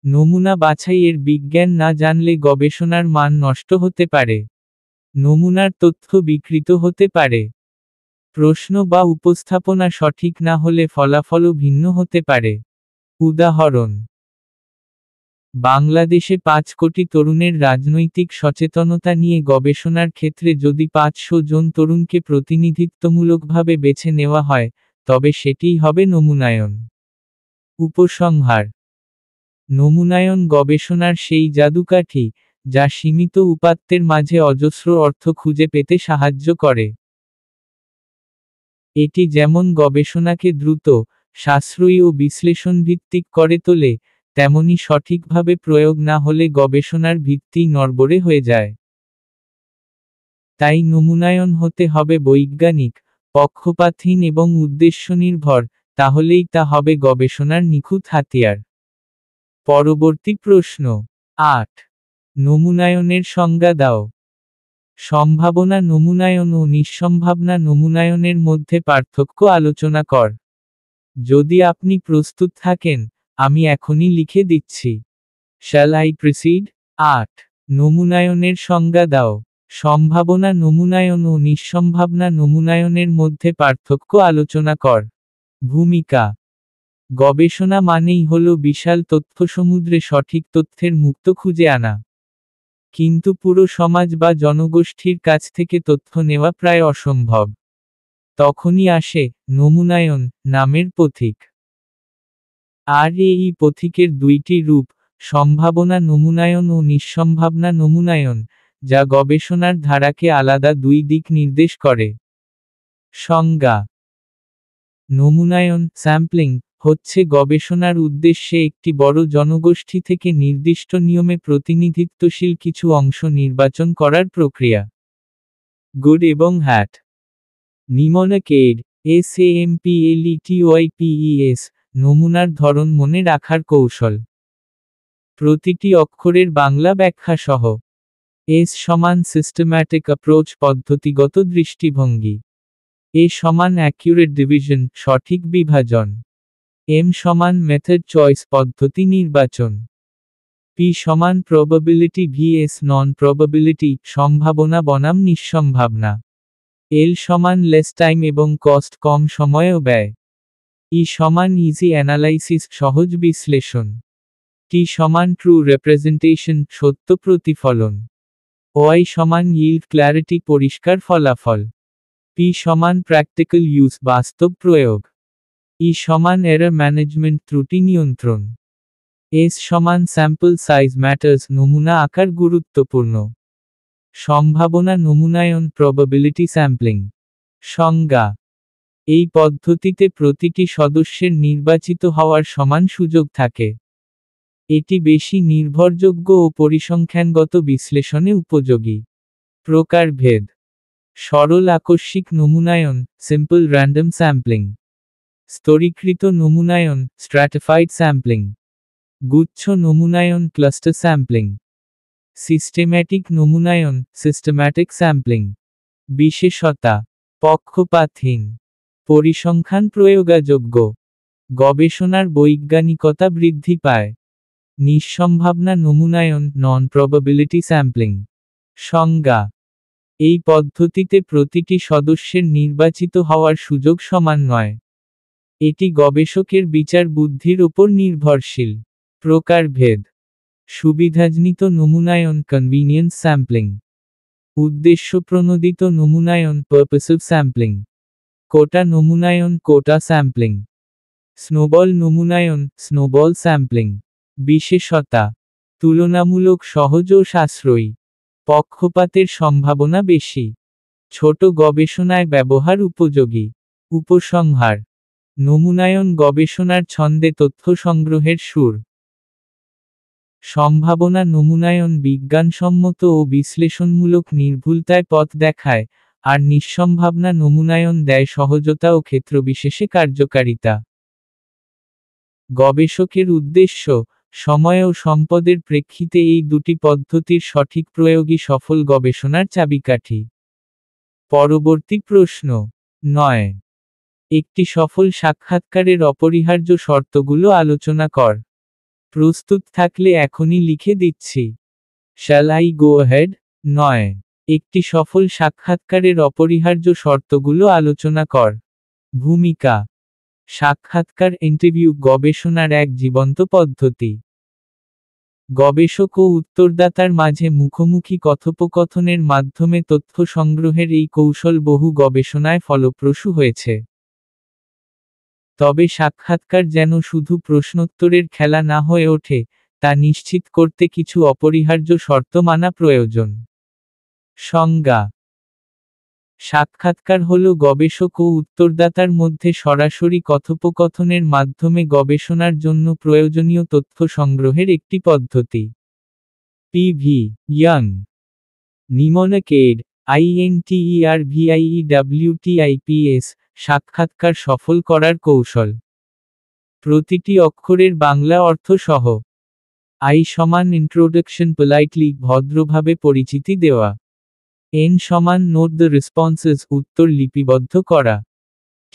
Speaker 1: নমুনা বাছাইয়ের বিজ্ঞান না জানলে গবেষণার মান নষ্ট হতে পারে। নমুনার তথ্য বিকৃত হতে পারে। প্রশ্ন বা উপস্থাপনা সঠিক না হলে ফলাফলও ভিন্ন হতে পারে। উদাহরণ: বাংলাদেশে 5 কোটি তরুণের রাজনৈতিক সচেতনতা নিয়ে গবেষণার ক্ষেত্রে যদি 500 জন তরুণকে প্রতিনিধিত্বমূলকভাবে বেছে নেওয়া হয়, তবে সেটিই হবে নমুনায়ন। উপসংহার: নমুনায়ন গবেষণার সেই জাদুকাঠি, যা সীমিত উপাত্তের মাঝে অজস্র অর্থ খুঁজে পেতে সাহায্য করে। এটি যেমন গবেষণাকে দ্রুত, সাশ্রয়ী ও বিশ্লেষণভিত্তিক করে তোলে, তেমনি সঠিকভাবে প্রয়োগ না হলে গবেষণার ভিত্তি নড়বড়ে হয়ে যায়। তাই নমুনায়ন হতে হবে বৈজ্ঞানিক, পক্ষপাতহীন এবং উদ্দেশ্যনির্ভর, তাহলেই তা হবে গবেষণার নিখুঁত হাতিয়ার। পরবর্তী প্রশ্ন 8. নমুনায়নের সংজ্ঞা দাও। সম্ভাবনা নমুনায়ন ও নিঃসম্ভাবনা নমুনায়নের মধ্যে পার্থক্য আলোচনা কর। যদি আপনি প্রস্তুত থাকেন, আমি এখনই লিখে দিচ্ছি। Shall I proceed? 8. নমুনায়নের সংজ্ঞা দাও। সম্ভাবনা নমুনায়ন ও নিঃসম্ভাবনা নমুনায়নের মধ্যে পার্থক্য আলোচনা কর। ভূমিকা: গবেষণা মানেই হলো বিশাল তথ্যসমুদ্রে সঠিক তথ্যের মুক্ত খুঁজে আনা। কিন্তু পুরো সমাজ বা জনগোষ্ঠীর কাছ থেকে তথ্য নেওয়া প্রায় অসম্ভব। তখনই আসে নমুনায়ন নামের পথিক। আর এই পথিকের দুইটি রূপ, সম্ভাবনা নমুনায়ন ও নিঃসম্ভাবনা নমুনায়ন, যা গবেষণার ধারাকে আলাদা দুই দিক নির্দেশ করে। সংজ্ঞা: নমুনায়ন স্যাম্পলিং হচ্ছে গবেষণার উদ্দেশ্যে একটি বড় জনগোষ্ঠী থেকে নির্দিষ্ট নিয়মে প্রতিনিধিত্বশীল কিছু অংশ নির্বাচন করার প্রক্রিয়া। গুড এবং হ্যাট। নিমোনিকেড SAMPLETYPES নমুনার ধরন মনে রাখার কৌশল। প্রতিটি অক্ষরের বাংলা ব্যাখ্যা সহ। S সমান সিস্টেম্যাটিক অ্যাপ্রোচ পদ্ধতিগত দৃষ্টিভঙ্গি। A সমান অ্যাকিউরেট ডিভিশন সঠিক বিভাজন। M সমান মেথড চয়েস পদ্ধতি নির্বাচন। P সমান প্রবাবিলিটি vs নন প্রবাবিলিটি সম্ভাবনা বনাম নিঃসম্ভাবনা। L সমান লেস টাইম এবং কস্ট কম সময় ও ব্যয়। E সমান ইজি অ্যানালাইসিস সহজ বিশ্লেষণ। T সমান ট্রু রিপ্রেজেন্টেশন সত্য প্রতিফলন। Y সমান yield ক্ল্যারিটি পরিষ্কার ফলাফল। P সমান প্র্যাকটিক্যাল ইউজ বাস্তব প্রয়োগ। E সমান এরর ম্যানেজমেন্ট ত্রুটি নিয়ন্ত্রণ। S সমান স্যাম্পল সাইজ ম্যাটার্স নমুনা আকার গুরুত্বপূর্ণ। সম্ভাবনা নমুনায়ন প্রবাবিলিটি স্যাম্পলিং। সংজ্ঞা: এই পদ্ধতিতে প্রতিটি সদস্যের নির্বাচিত হওয়ার সমান সুযোগ থাকে। এটি বেশি নির্ভরযোগ্য ও পরিসংখ্যানগত বিশ্লেষণে উপযোগী। প্রকারভেদ: সরল আকস্মিক নমুনায়ন সিম্পল র্যান্ডম স্যাম্পলিং। স্তরীকৃত নমুনায়ন স্ট্র্যাটিফাইড স্যাম্পলিং। গুচ্ছ নমুনায়ন ক্লাস্টার স্যাম্পলিং। সিস্টেম্যাটিক নমুনায়ন সিস্টেম্যাটিক স্যাম্পলিং। বিশেষতা: পক্ষপাতহীন, পরিসংখ্যান প্রয়োগযোগ্য, গবেষণার বৈজ্ঞানিকতা বৃদ্ধি পায়। নিঃসম্ভাবনা নমুনায়ন নন প্রবাবিলিটি স্যাম্পলিং। সংজ্ঞা: এই পদ্ধতিতে প্রতিটি সদস্যের নির্বাচিত হওয়ার সুযোগ সমান নয়। এটি গবেষকের বিচার বুদ্ধির ওপর নির্ভরশীল। প্রকারভেদ: সুবিধাজনিত নমুনায়ন কনভিনিয়েন্স স্যাম্পলিং। উদ্দেশ্যপ্রণোদিত নমুনায়ন পারপাসিভ স্যাম্পলিং। কোটা নমুনায়ন কোটা স্যাম্পলিং। স্নোবল নমুনায়ন স্নোবল স্যাম্পলিং। বিশেষতা: তুলনামূলক সহজ ও সাশ্রয়ী। পক্ষপাতের সম্ভাবনা বেশি। ছোট গবেষণায় ব্যবহার উপযোগী। উপসংহার: নমুনায়ন গবেষণার ছন্দে তথ্য সংগ্রহের সুর। সম্ভাবনা নমুনায়ন বিজ্ঞানসম্মত ও বিশ্লেষণমূলক নির্ভুলতায় পথ দেখায়, আর নিঃসম্ভাবনা নমুনায়ন দেয় সহজতা ও ক্ষেত্রবিশেষে কার্যকারিতা। গবেষকের উদ্দেশ্য, সময় ও সম্পদের প্রেক্ষিতে এই দুটি পদ্ধতির সঠিক প্রয়োগই সফল গবেষণার চাবিকাঠি। পরবর্তী প্রশ্ন 9। একটি সফল সাক্ষাৎকারের অপরিহার্য শর্তগুলো আলোচনা কর। প্রস্তুত থাকলে এখনই লিখে দিচ্ছি। Shall I go ahead? 9। একটি সফল সাক্ষাৎকারের অপরিহার্য শর্তগুলো আলোচনা কর। ভূমিকা: সাক্ষাৎকার ইন্টারভিউ গবেষণার এক জীবন্ত পদ্ধতি। গবেষক ও উত্তরদাতার মাঝে মুখোমুখি কথোপকথনের মাধ্যমে তথ্য সংগ্রহের এই কৌশল বহু গবেষণায় ফলপ্রসূ হয়েছে। তবে সাক্ষাৎকার যেন শুধু প্রশ্নোত্তরের খেলা না হয়ে ওঠে, তা নিশ্চিত করতে কিছু অপরিহার্য শর্ত মানা প্রয়োজন। সংজ্ঞা: সাক্ষাৎকার হল গবেষক ও উত্তরদাতার মধ্যে সরাসরি কথোপকথনের মাধ্যমে গবেষণার জন্য প্রয়োজনীয় তথ্য সংগ্রহের একটি পদ্ধতি। পি.ভি. ইয়াং। নিমোনিকেড INTERVIEWTIPS সাক্ষাৎকার সফল করার কৌশল। প্রতিটি অক্ষরের বাংলা অর্থ সহ। I সমান ইন্ট্রোডাকশন পোলাইটলি ভদ্রভাবে পরিচিতি দেওয়া। N সমান নোট দ্য রেসপন্সেস উত্তর লিপিবদ্ধ করা।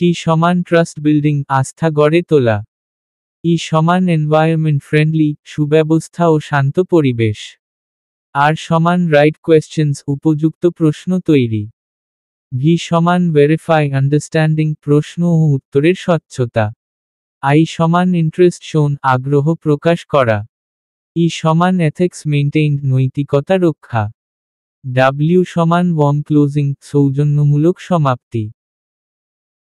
Speaker 1: T সমান ট্রাস্ট বিল্ডিং আস্থা গড়ে তোলা। E সমান এনভায়রনমেন্ট ফ্রেন্ডলি সুব্যবস্থা ও শান্ত পরিবেশ। R সমান রাইট কোয়েশ্চেন্স উপযুক্ত প্রশ্ন তৈরি। V সমান ভেরিফাই আন্ডারস্ট্যান্ডিং প্রশ্ন ও উত্তরের স্বচ্ছতা। I সমান ইন্টারেস্ট শোন আগ্রহ প্রকাশ করা। ই সমান এথিক্স মেইনটেইনড নৈতিকতা রক্ষা। ডাব্লিউ সমান ওয়ার্ম ক্লোজিং সৌজন্যমূলক সমাপ্তি।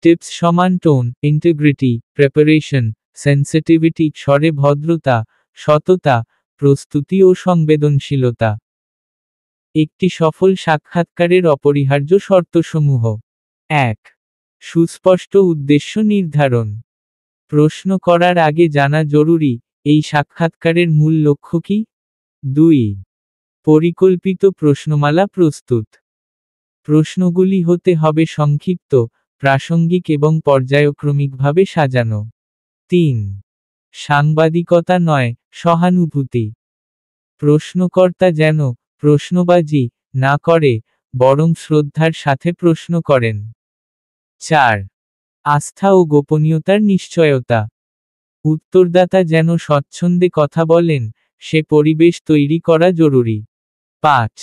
Speaker 1: টিপস সমান টোন ইন্টিগ্রিটি প্রেপারেশন সেন্সিটিভিটি স্বরে ভদ্রতা সততা প্রস্তুতি ও সংবেদনশীলতা। একটি সফল সাক্ষাৎকারের অপরিহার্য শর্তসমূহ: ১. সুস্পষ্ট উদ্দেশ্য নির্ধারণ। প্রশ্ন করার আগে জানা জরুরি, এই সাক্ষাৎকারের মূল লক্ষ্য কী? ২. পরিকল্পিত প্রশ্নমালা প্রস্তুত। প্রশ্নগুলি হতে হবে সংক্ষিপ্ত, প্রাসঙ্গিক এবং পর্যায়ক্রমিকভাবে সাজানো। ৩. সাংবাদিকতা নয়, সহানুভূতি। প্রশ্নকর্তা যেন প্রশ্নবাজি না করে, বরং শ্রদ্ধার সাথে প্রশ্ন করেন। ৪. আস্থা ও গোপনীয়তার নিশ্চয়তা। উত্তরদাতা যেন স্বচ্ছন্দে কথা বলেন, সে পরিবেশ তৈরি করা জরুরি। ৫.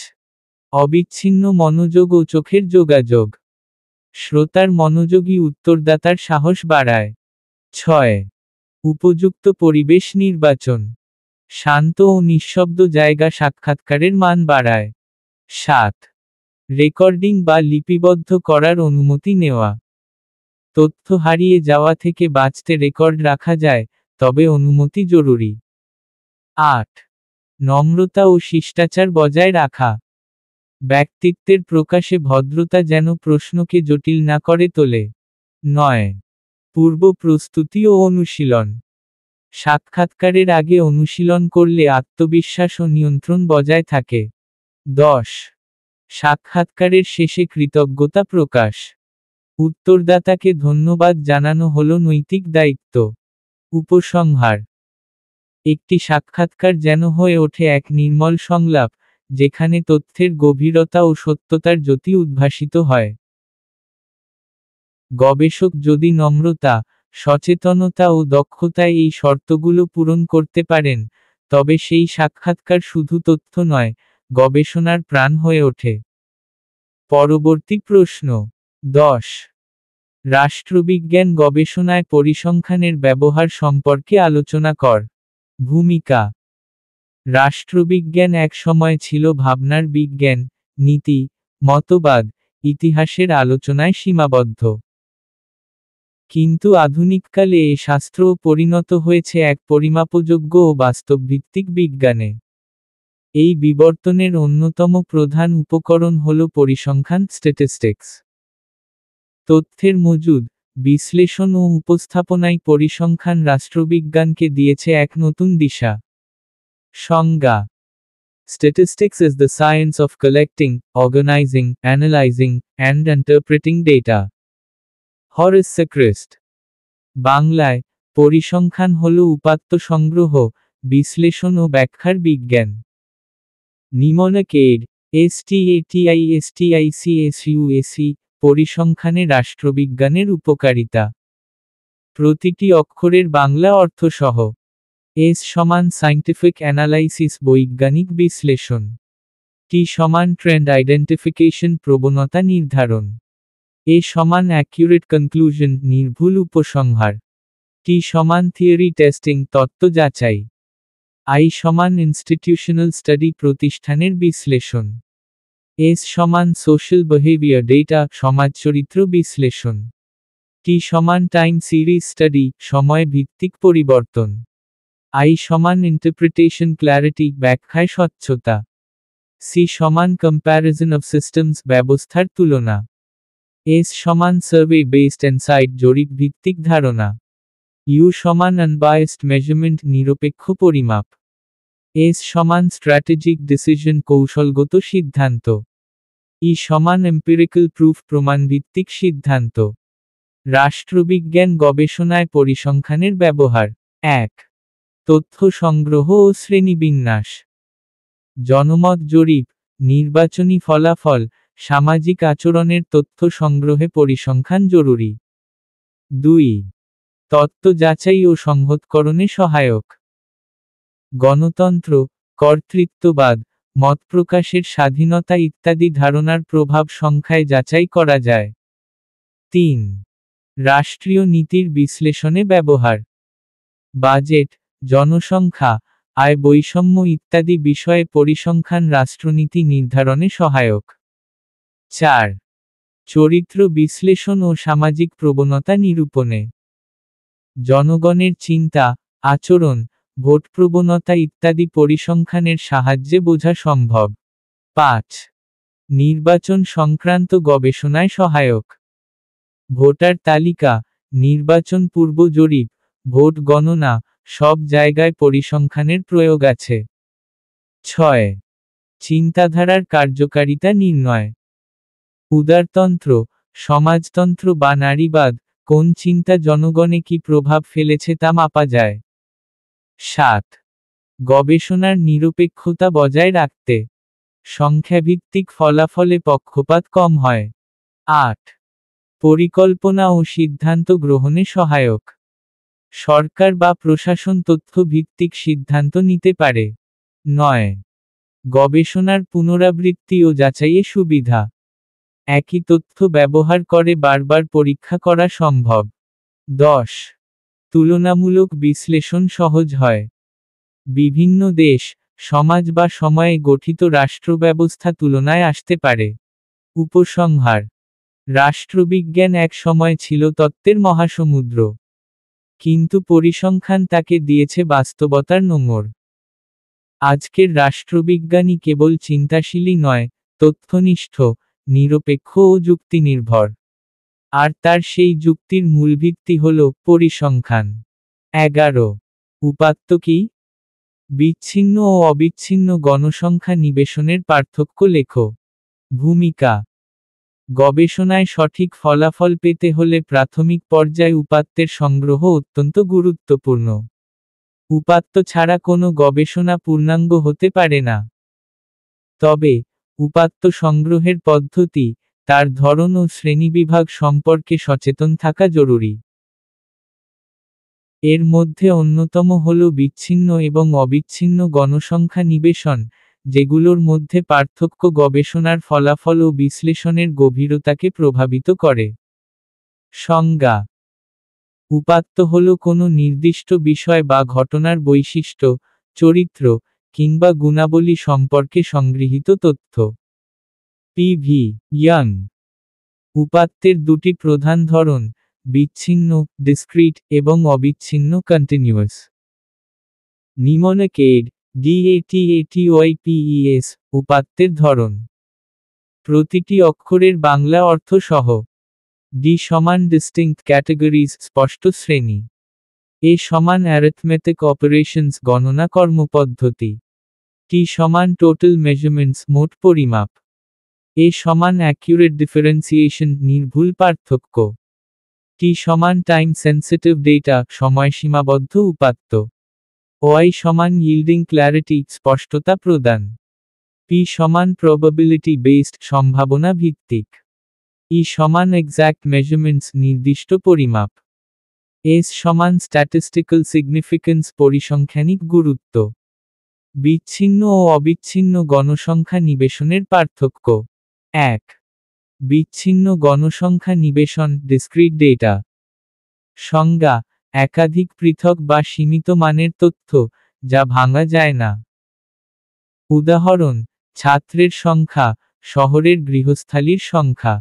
Speaker 1: অবিচ্ছিন্ন মনোযোগ ও চোখের যোগাযোগ। শ্রোতার মনোযোগী উত্তরদাতার সাহস বাড়ায়। ৬. উপযুক্ত পরিবেশ নির্বাচন। শান্ত ও নিঃশব্দ জায়গা সাক্ষাৎকারের মান বাড়ায়। ৭. রেকর্ডিং বা লিপিবদ্ধ করার অনুমতি নেওয়া। তথ্য হারিয়ে যাওয়া থেকে বাঁচতে রেকর্ড রাখা যায়, তবে অনুমতি জরুরি। ৮. নম্রতা ও শিষ্টাচার বজায় রাখা। ব্যক্তিত্বের প্রকাশে ভদ্রতা যেন প্রশ্নকে জটিল না করে তোলে। ৯. পূর্ব প্রস্তুতি ও অনুশীলন। সাক্ষাৎকারের আগে অনুশীলন করলে আত্মবিশ্বাস ও নিয়ন্ত্রণ বজায় থাকে। ১০. সাক্ষাৎকারের শেষে কৃতজ্ঞতা প্রকাশ। উত্তরদাতাকে ধন্যবাদ জানানো হল নৈতিক দায়িত্ব। উপসংহার: একটি সাক্ষাৎকার যেন হয়ে ওঠে এক নির্মল সংলাপ, যেখানে তথ্যের গভীরতা ও সত্যতার জ্যোতি উদ্ভাসিত হয়। গবেষক যদি নম্রতা, সচেতনতা ও দক্ষতায় এই শর্তগুলো পূরণ করতে পারেন, তবে সেই সাক্ষাৎকার শুধু তথ্য নয়, গবেষণার প্রাণ হয়ে ওঠে। পরবর্তী প্রশ্ন ১০. রাষ্ট্রবিজ্ঞান গবেষণায় পরিসংখ্যানের ব্যবহার সম্পর্কে আলোচনা কর। ভূমিকা: রাষ্ট্রবিজ্ঞান এক সময় ছিল ভাবনার বিজ্ঞান, নীতি, মতবাদ, ইতিহাসের আলোচনায় সীমাবদ্ধ। কিন্তু আধুনিককালে এ শাস্ত্রও পরিণত হয়েছে এক পরিমাপযোগ্য ও বাস্তবভিত্তিক বিজ্ঞানে। এই বিবর্তনের অন্যতম প্রধান উপকরণ হল পরিসংখ্যান স্ট্যাটিস্টিক্স। তথ্যের মজুদ, বিশ্লেষণ ও উপস্থাপনায় পরিসংখ্যান রাষ্ট্রবিজ্ঞানকে দিয়েছে এক নতুন দিশা। সংজ্ঞা: Statistics is the science of collecting, organizing, analyzing, and interpreting data. হরেস সেক্রেস্ট। বাংলায়, পরিসংখ্যান হল উপাত্ত সংগ্রহ, বিশ্লেষণ ও ব্যাখ্যার বিজ্ঞান। নিমনকেড, STATISTICSUSE, পরিসংখ্যানে রাষ্ট্রবিজ্ঞানের উপকারিতা। প্রতিটি অক্ষরের বাংলা অর্থ সহ। S সমান সায়েন্টিফিক অ্যানালাইসিস বৈজ্ঞানিক বিশ্লেষণ। T সমান ট্রেন্ড আইডেন্টিফিকেশন প্রবণতা নির্ধারণ। A সমান অ্যাকিউরেট কনক্লুশন নির্ভুল উপসংহার। T সমান থিওরি টেস্টিং তত্ত্ব যাচাই। I সমান ইনস্টিটিউশনাল স্টাডি প্রতিষ্ঠানের বিশ্লেষণ। S সমান সোশ্যাল বিহেভিয়ার ডেটা সমাজচরিত্র বিশ্লেষণ। T সমান টাইম সিরিজ স্টাডি সময় ভিত্তিক পরিবর্তন। I সমান ইন্টারপ্রিটেশন ক্ল্যারিটি ব্যাখ্যায় স্বচ্ছতা। C সমান কম্প্যারিজন অফ সিস্টেমস ব্যবস্থার তুলনা। S সমান সার্ভে বেসড ইনসাইট জরিপ ভিত্তিক ধারণা। U সমান আনবায়াসড মেজারমেন্ট নিরপেক্ষ পরিমাপ। S সমান স্ট্র্যাটেজিক ডিসিশন কৌশলগত সিদ্ধান্ত। E সমান এম্পিরিক্যাল প্রুফ প্রমাণভিত্তিক সিদ্ধান্ত। রাষ্ট্রবিজ্ঞান গবেষণায় পরিসংখ্যানের ব্যবহার। ১. তথ্য সংগ্রহ ও শ্রেণীবিন্যাস। জনমত জরিপ, নির্বাচনী ফলাফল, সামাজিক আচরণের তথ্য সংগ্রহে পরিসংখ্যান জরুরি। ২. তত্ত্ব যাচাই ও সংহতকরণে সহায়ক। গণতন্ত্র, কর্তৃত্ববাদ, মত প্রকাশের স্বাধীনতা ইত্যাদি ধারণার প্রভাব সংখ্যায় যাচাই করা যায়। ৩. রাষ্ট্রীয় নীতির বিশ্লেষণে ব্যবহার। বাজেট, জনসংখ্যা, আয় বৈষম্য ইত্যাদি বিষয়ে পরিসংখ্যান রাষ্ট্রনীতি নির্ধারণে সহায়ক। 4. চরিত্র বিশ্লেষণ ও সামাজিক প্রবণতা নিরূপণে জনগণের চিন্তা, আচরণ, ভোট প্রবণতা ইত্যাদি পরিসংখ্যানের সাহায্যে বোঝা সম্ভব। 5. নির্বাচন সংক্রান্ত গবেষণায় সহায়ক। ভোটার তালিকা, নির্বাচন পূর্ব জরিপ, ভোট গণনা, সব জায়গায় পরিসংখ্যানের প্রয়োগ আছে। 6. চিন্তাধারার কার্যকারিতা নির্ণয়। উদারতন্ত্র, সমাজতন্ত্র বা নারীবাদ, কোন চিন্তা জনগণে কি প্রভাব ফেলেছে তা মাপা যায়। 7. গবেষণার নিরপেক্ষতা বজায় রাখতে সংখ্যাভিত্তিক ফলাফলে পক্ষপাত কম হয়। 8. পরিকল্পনা ও সিদ্ধান্ত গ্রহণে সহায়ক। সরকার বা প্রশাসন তথ্য ভিত্তিক সিদ্ধান্ত নিতে পারে। 9. গবেষণার পুনরাবৃত্তি ও যাচাইয়ে সুবিধা। একই তথ্য ব্যবহার করে বারবার পরীক্ষা করা সম্ভব। 10. তুলনামূলক বিশ্লেষণ সহজ হয়। বিভিন্ন দেশ, সমাজ বা সময়ে গঠিত রাষ্ট্রব্যবস্থা তুলনায় আসতে পারে। উপসংহার: রাষ্ট্রবিজ্ঞান এক সময় ছিল তত্ত্বের মহাসমুদ্র। কিন্তু পরিসংখ্যান তাকে দিয়েছে বাস্তবতার নোঙর। আজকের রাষ্ট্রবিজ্ঞানী কেবল চিন্তাশীলই নয়, তথ্যনিষ্ঠ, নিরপেক্ষ ও যুক্তিনির্ভর। আর তার সেই যুক্তির মূল ভিত্তি হল পরিসংখ্যান। 11. উপাত্ত কি? বিচ্ছিন্ন ও অবিচ্ছিন্ন গণসংখ্যা নিবেশনের পার্থক্য লেখো। ভূমিকা: গবেষণায় সঠিক ফলাফল পেতে হলে প্রাথমিক পর্যায়ে উপাত্তের সংগ্রহ অত্যন্ত গুরুত্বপূর্ণ। উপাত্ত ছাড়া কোনো গবেষণা পূর্ণাঙ্গ হতে পারে না। তবে, উপাত্ত সংগ্রহের পদ্ধতি, তার ধরন ও শ্রেণীবিভাগ সম্পর্কে সচেতন থাকা জরুরি। এর মধ্যে অন্যতম হল বিচ্ছিন্ন এবং অবিচ্ছিন্ন গণসংখ্যা নিবেশন, যেগুলোর মধ্যে পার্থক্য গবেষণার ফলাফল ও বিশ্লেষণের গভীরতাকে প্রভাবিত করে। সংজ্ঞা: উপাত্ত হল কোনো নির্দিষ্ট বিষয় বা ঘটনার বৈশিষ্ট্য, চরিত্র, কিংবা গুণাবলী সম্পর্কে সংগৃহীত তথ্য। পি.ভি. ইয়াং: উপাত্তের দুটি প্রধান ধরন, বিচ্ছিন্ন, ডিসক্রিট, এবং অবিচ্ছিন্ন, কন্টিনিউয়াস। নিমনকেড, DATATYPES, উপাত্তের ধরন। প্রতিটি অক্ষরের বাংলা অর্থ সহ। ডি সমান ডিস্টিংক্ট ক্যাটাগরিজ, স্পষ্ট শ্রেণী। এ সমান অ্যারিথমেটিক অপারেশনস, গণনা কর্মপদ্ধতি। টি সমান টোটাল মেজারমেন্টস, মোট পরিমাপ। এ সমান অ্যাকিউরেট ডিফারেন্সিয়েশন, নির্ভুল পার্থক্য। টি সমান টাইম সেন্সিটিভ ডেটা, সময়সীমাবদ্ধ উপাত্ত। ওয়াই সমান ইল্ডিং ক্ল্যারিটি, স্পষ্টতা প্রদান। পি সমান প্রবাবিলিটি বেসড, সম্ভাবনা ভিত্তিক। ই সমান এক্সাক্ট মেজারমেন্টস, নির্দিষ্ট পরিমাপ। এস সমান স্ট্যাটিস্টিক্যাল সিগনিফিকেন্স, পরিসংখ্যানিক গুরুত্ব। বিচ্ছিন্ন ও অবিচ্ছিন্ন গণসংখ্যা নিবেশনের পার্থক্য। 1. বিচ্ছিন্ন গণসংখ্যা নিবেশন, ডিসক্রিট ডেটা। সংজ্ঞা: একাধিক পৃথক বা সীমিত মানের তথ্য, যা ভাঙা যায় না। উদাহরণ: ছাত্রের সংখ্যা, শহরের গৃহস্থালির সংখ্যা।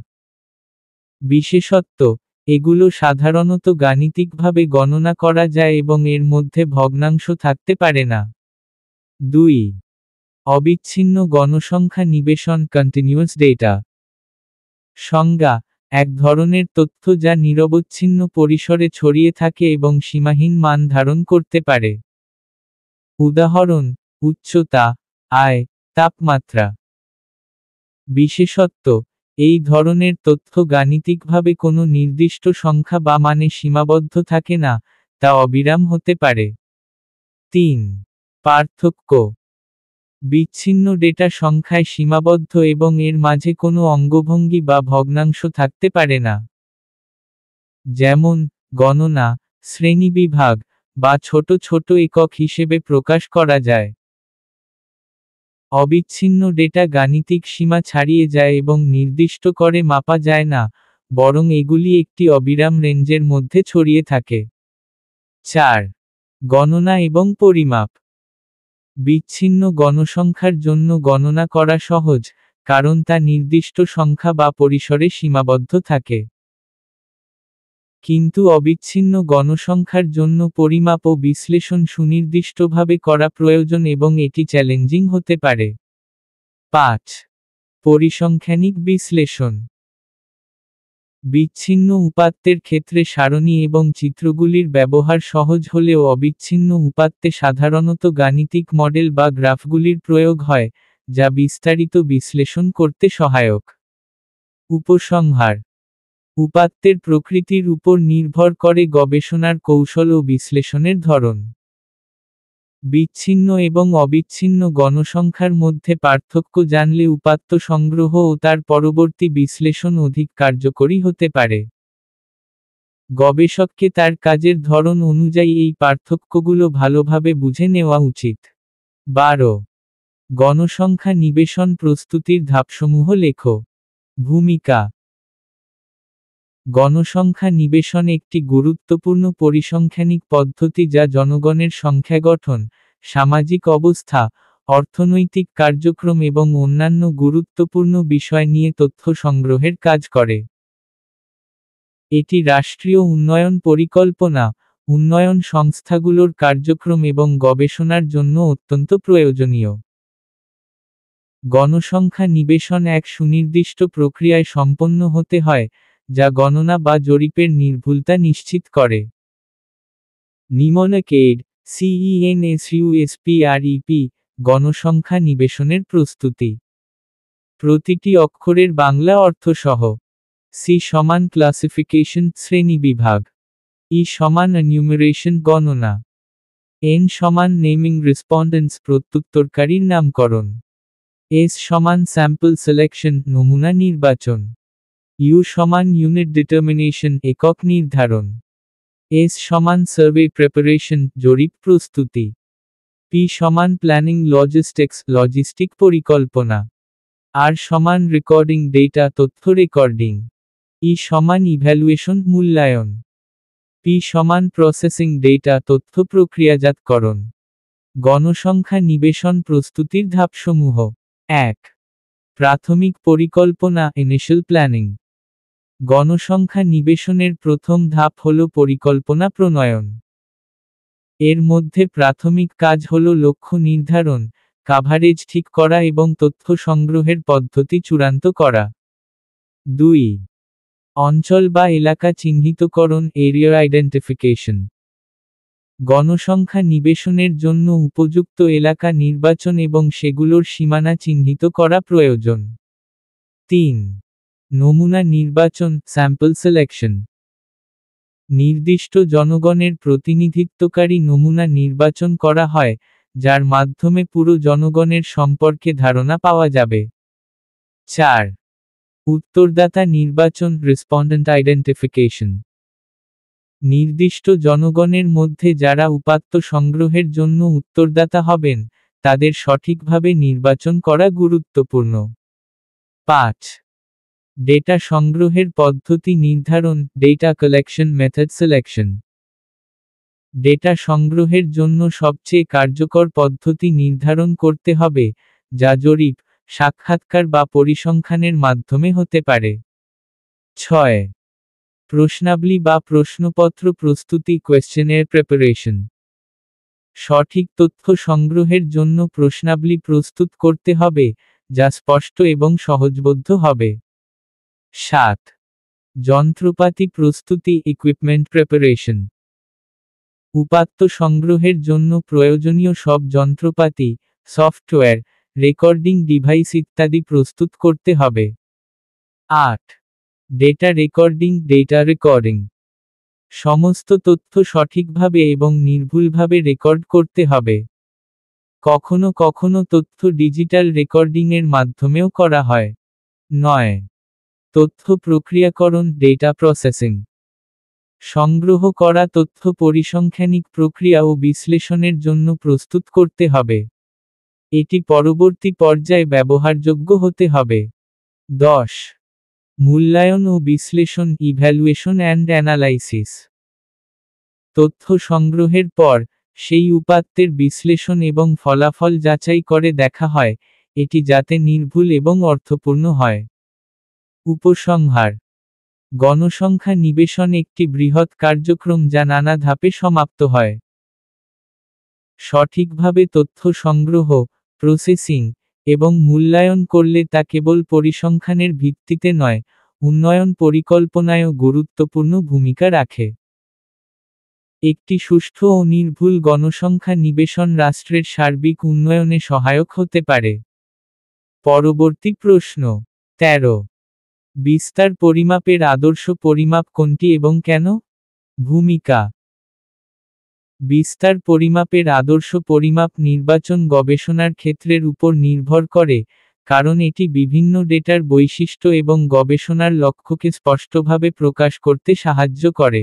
Speaker 1: বিশেষত্ব: এগুলো সাধারণত গাণিতিকভাবে গণনা করা যায় এবং এর মধ্যে ভগ্নাংশ থাকতে পারে না। 2. অবিচ্ছিন্ন গণসংখ্যা নিবেশন, কন্টিনিউয়াস ডেটা। সংজ্ঞা: এক ধরনের তথ্য যা নিরবচ্ছিন্ন পরিসরে ছড়িয়ে থাকে এবং সীমাহীন মান ধারণ করতে পারে। উদাহরণ: উচ্চতা, আয়, তাপমাত্রা। বিশেষত্ব: এই ধরনের তথ্য গাণিতিকভাবে কোনো নির্দিষ্ট সংখ্যা বা মানে সীমাবদ্ধ থাকে না, তা অবিরাম হতে পারে। 3. পার্থক্য: বিচ্ছিন্ন ডেটা সংখ্যায় সীমাবদ্ধ এবং এর মাঝে কোনো অঙ্গভঙ্গি বা ভগ্নাংশ থাকতে পারে না। যেমন, গণনা, শ্রেণীবিভাগ, বা ছোট ছোট একক হিসেবে প্রকাশ করা যায়। অবিচ্ছিন্ন ডেটা গাণিতিক সীমা ছাড়িয়ে যায় এবং নির্দিষ্ট করে মাপা যায় না, বরং এগুলি একটি অবিরাম রেঞ্জের মধ্যে ছড়িয়ে থাকে। 4. গণনা এবং পরিমাপ। বিচ্ছিন্ন গণসংখ্যার জন্য গণনা করা সহজ, কারণ তা নির্দিষ্ট সংখ্যা বা পরিসরে সীমাবদ্ধ থাকে। কিন্তু অবিচ্ছিন্ন গণসংখ্যার জন্য পরিমাপ ও বিশ্লেষণ সুনির্দিষ্টভাবে করা প্রয়োজন এবং এটি চ্যালেঞ্জিং হতে পারে। 5. পরিসংখ্যানিক বিশ্লেষণ। বিচ্ছিন্ন উপাত্তের ক্ষেত্রে সারণী এবং চিত্রগুলির ব্যবহার সহজ হলেও অবিচ্ছিন্ন উপাত্তে সাধারণত গাণিতিক মডেল বা গ্রাফগুলির প্রয়োগ হয়, যা বিস্তারিত বিশ্লেষণ করতে সহায়ক। উপসংহার: উপাত্তের প্রকৃতির উপর নির্ভর করে গবেষণার কৌশল ও বিশ্লেষণের ধরন। বিচ্ছিন্ন এবং অবিচ্ছিন্ন গণসংখ্যার মধ্যে পার্থক্য জানলে উপাত্ত সংগ্রহ ও তার পরবর্তী বিশ্লেষণ অধিক কার্যকরী হতে পারে। গবেষককে তার কাজের ধরন অনুযায়ী এই পার্থক্যগুলো ভালোভাবে বুঝে নেওয়া উচিত। 12. গণসংখ্যা নিবেশন প্রস্তুতির ধাপসমূহ লেখো। ভূমিকা: গণসংখ্যা নিবেশন একটি গুরুত্বপূর্ণ পরিসংখ্যানিক পদ্ধতি যা জনগণের সংখ্যা গঠন, সামাজিক অবস্থা, অর্থনৈতিক কার্যক্রম এবং অন্যান্য গুরুত্বপূর্ণ বিষয় নিয়ে তথ্য সংগ্রহের কাজ করে। এটি রাষ্ট্রীয় উন্নয়ন পরিকল্পনা, উন্নয়ন সংস্থাগুলোর কার্যক্রম এবং গবেষণার জন্য অত্যন্ত প্রয়োজনীয়। গণসংখ্যা নিবেশন এক সুনির্দিষ্ট প্রক্রিয়ায় সম্পন্ন হতে হয়, যা গণনা বা জরিপের নির্ভুলতা নিশ্চিত করে। নিম্নলিখিত CENSUSPREP গণসংখ্যা নিবেশনের প্রস্তুতি। প্রতিটি অক্ষরের বাংলা অর্থ সহ। C সমান ক্লাসিফিকেশন শ্রেণীবিভাগ। E সমান এনিউমারেশন গণনা। N সমান নেমিং রেসপন্ডেন্টস প্রত্যুত্তরকারীর নামকরণ। S সমান স্যাম্পল সিলেকশন নমুনা নির্বাচন। U সমান ইউনিট ডিটারমিনেশন একক নির্ধারণ। S সমান সার্ভে প্রিপারেশন জরিপ প্রস্তুতি। P সমান প্ল্যানিং লজিস্টিক্স লজিস্টিক পরিকল্পনা। R সমান রেকর্ডিং ডেটা তথ্য রেকর্ডিং। E সমান ইভ্যালুয়েশন মূল্যায়ন। P সমান প্রসেসিং ডেটা তথ্য প্রক্রিয়াজাতকরণ। গণসংখ্যা নিবেশন প্রস্তুতির ধাপসমূহ। 1. প্রাথমিক পরিকল্পনা ইনিশিয়াল প্ল্যানিং। গণসংখ্যা নিবেশনের প্রথম ধাপ হল পরিকল্পনা প্রণয়ন। এর মধ্যে প্রাথমিক কাজ হল লক্ষ্য নির্ধারণ, কাভারেজ ঠিক করা এবং তথ্য সংগ্রহের পদ্ধতি চূড়ান্ত করা। 2. অঞ্চল বা এলাকা চিহ্নিতকরণ এরিয়া আইডেন্টিফিকেশন। গণসংখ্যা নিবেশনের জন্য উপযুক্ত এলাকা নির্বাচন এবং সেগুলোর সীমানা চিহ্নিত করা প্রয়োজন। 3. নমুনা নির্বাচন স্যাম্পল সিলেকশন। নির্দিষ্ট জনগণের প্রতিনিধিত্বকারী নমুনা নির্বাচন করা হয়, যার মাধ্যমে পুরো জনগণের সম্পর্কে ধারণা পাওয়া যাবে। 4. উত্তরদাতা নির্বাচন রেসপন্ডেন্ট আইডেন্টিফিকেশন। নির্দিষ্ট জনগণের মধ্যে যারা উপাত্ত সংগ্রহের জন্য উত্তরদাতা হবেন, তাদের সঠিকভাবে নির্বাচন করা গুরুত্বপূর্ণ। 5. ডেটা সংগ্রহের পদ্ধতি নির্ধারণ data collection method selection. Data সংগ্রহের জন্য সবচেয়ে কার্যকর পদ্ধতি নির্ধারণ করতে হবে, যা জরিপ, সাক্ষাৎকার বা পরিসংখ্যানের মাধ্যমে হতে পারে। 6. প্রশ্নাবলী বা প্রশ্নপত্র প্রস্তুতি কোয়েশ্চেনের প্রিপারেশন। সঠিক তথ্য সংগ্রহের জন্য প্রশ্নাবলী প্রস্তুত করতে হবে, যা স্পষ্ট এবং সহজবোধ্য হবে। 7. যন্ত্রপাতি প্রস্তুতি ইকুইপমেন্ট প্রিপারেশন। উপাত্ত সংগ্রহের জন্য প্রয়োজনীয় সব যন্ত্রপাতি, সফটওয়্যার, রেকর্ডিং ডিভাইস ইত্যাদি প্রস্তুত করতে হবে। 8. Data recording data recording. সমস্ত তথ্য সঠিকভাবে এবং নির্ভুলভাবে রেকর্ড করতে হবে। কখনো কখনো তথ্য ডিজিটাল রেকর্ডিংয়ের মাধ্যমেও করা হয়। 9. তথ্য প্রক্রিয়াকরণ ডেটা প্রসেসিং। সংগ্রহ করা তথ্য পরিসংখ্যানিক প্রক্রিয়া ও বিশ্লেষণের জন্য প্রস্তুত করতে হবে। এটি পরবর্তী পর্যায়ে ব্যবহারযোগ্য হতে হবে। 10. মূল্যায়ন ও বিশ্লেষণ ইভ্যালুয়েশন অ্যান্ড অ্যানালাইসিস। তথ্য সংগ্রহের পর, সেই উপাত্তের বিশ্লেষণ এবং ফলাফল যাচাই করে দেখা হয় এটি যাতে নির্ভুল এবং অর্থপূর্ণ হয়। উপসংহার: গণসংখ্যা নিবেশন একটি বৃহৎ কার্যক্রম যা নানা ধাপে সমাপ্ত হয়। সঠিকভাবে তথ্য সংগ্রহ, প্রসেসিং এবং মূল্যায়ন করলে তা কেবল পরিসংখ্যানের ভিত্তিতে নয়, উন্নয়ন পরিকল্পনায়ও গুরুত্বপূর্ণ ভূমিকা রাখে। একটি সুষ্ঠু ও নির্ভুল গণসংখ্যা নিবেশন রাষ্ট্রের সার্বিক উন্নয়নে সহায়ক হতে পারে। পরবর্তী প্রশ্ন 13। বিস্তার পরিমাপের আদর্শ পরিমাপ কোনটি এবং কেন? ভূমিকা: বিস্তার পরিমাপের আদর্শ পরিমাপ নির্বাচন গবেষণার ক্ষেত্রের উপর নির্ভর করে, কারণ এটি বিভিন্ন ডেটার বৈশিষ্ট্য এবং গবেষণার লক্ষ্যকে স্পষ্টভাবে প্রকাশ করতে সাহায্য করে।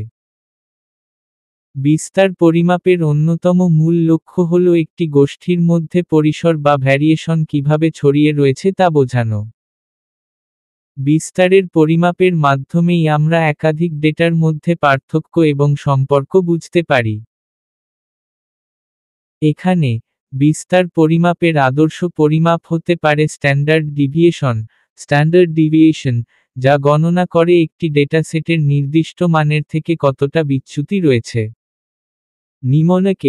Speaker 1: বিস্তার পরিমাপের অন্যতম মূল লক্ষ্য হল একটি গোষ্ঠীর মধ্যে পরিসর বা ভ্যারিয়েশন কিভাবে ছড়িয়ে রয়েছে তা বোঝানো। বিস্তারের পরিমাপের মাধ্যমেই আমরা একাধিক ডেটার মধ্যে পার্থক্য এবং সম্পর্ক বুঝতে পারি। এখানে, বিস্তার পরিমাপের আদর্শ পরিমাপ হতে পারে স্ট্যান্ডার্ড ডিভিয়েশন, যা গণনা করে একটি ডেটাসেটের নির্দিষ্ট মানের থেকে কতটা বিচ্যুতি রয়েছে। নিমোনিক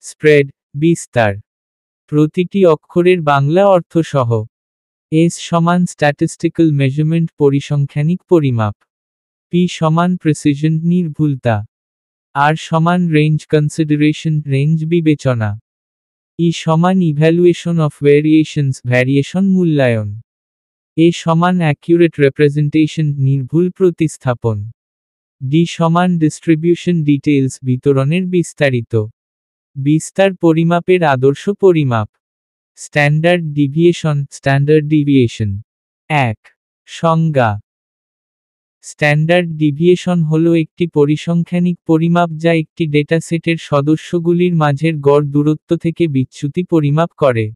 Speaker 1: স্প্রেড, বিস্তার। প্রতিটি অক্ষরের বাংলা অর্থ সহ। S সমান স্ট্যাটিস্টিক্যাল মেজারমেন্ট পরিসংখ্যানিক পরিমাপ। P সমান প্রিসিশন নির্ভুলতা। R সমান রেঞ্জ কনসিডারেশন রেঞ্জ বিবেচনা। E সমান ইভ্যালুয়েশন অফ ভ্যারিয়েশন মূল্যায়ন। A সমান অ্যাকিউরেট রিপ্রেজেন্টেশন নির্ভুল প্রতিস্থাপন। D সমান ডিস্ট্রিবিউশন ডিটেইলস বিতরণের বিস্তারিত। বিস্তার পরিমাপের আদর্শ পরিমাপ। Standard deviation. 1. সংজ্ঞা: স্ট্যান্ডার্ড ডিভিয়েশন হল একটি পরিসংখ্যানিক পরিমাপ যা একটি ডেটাসেটের সদস্যগুলির মাঝের গড় দূরত্ব থেকে বিচ্যুতি পরিমাপ করে।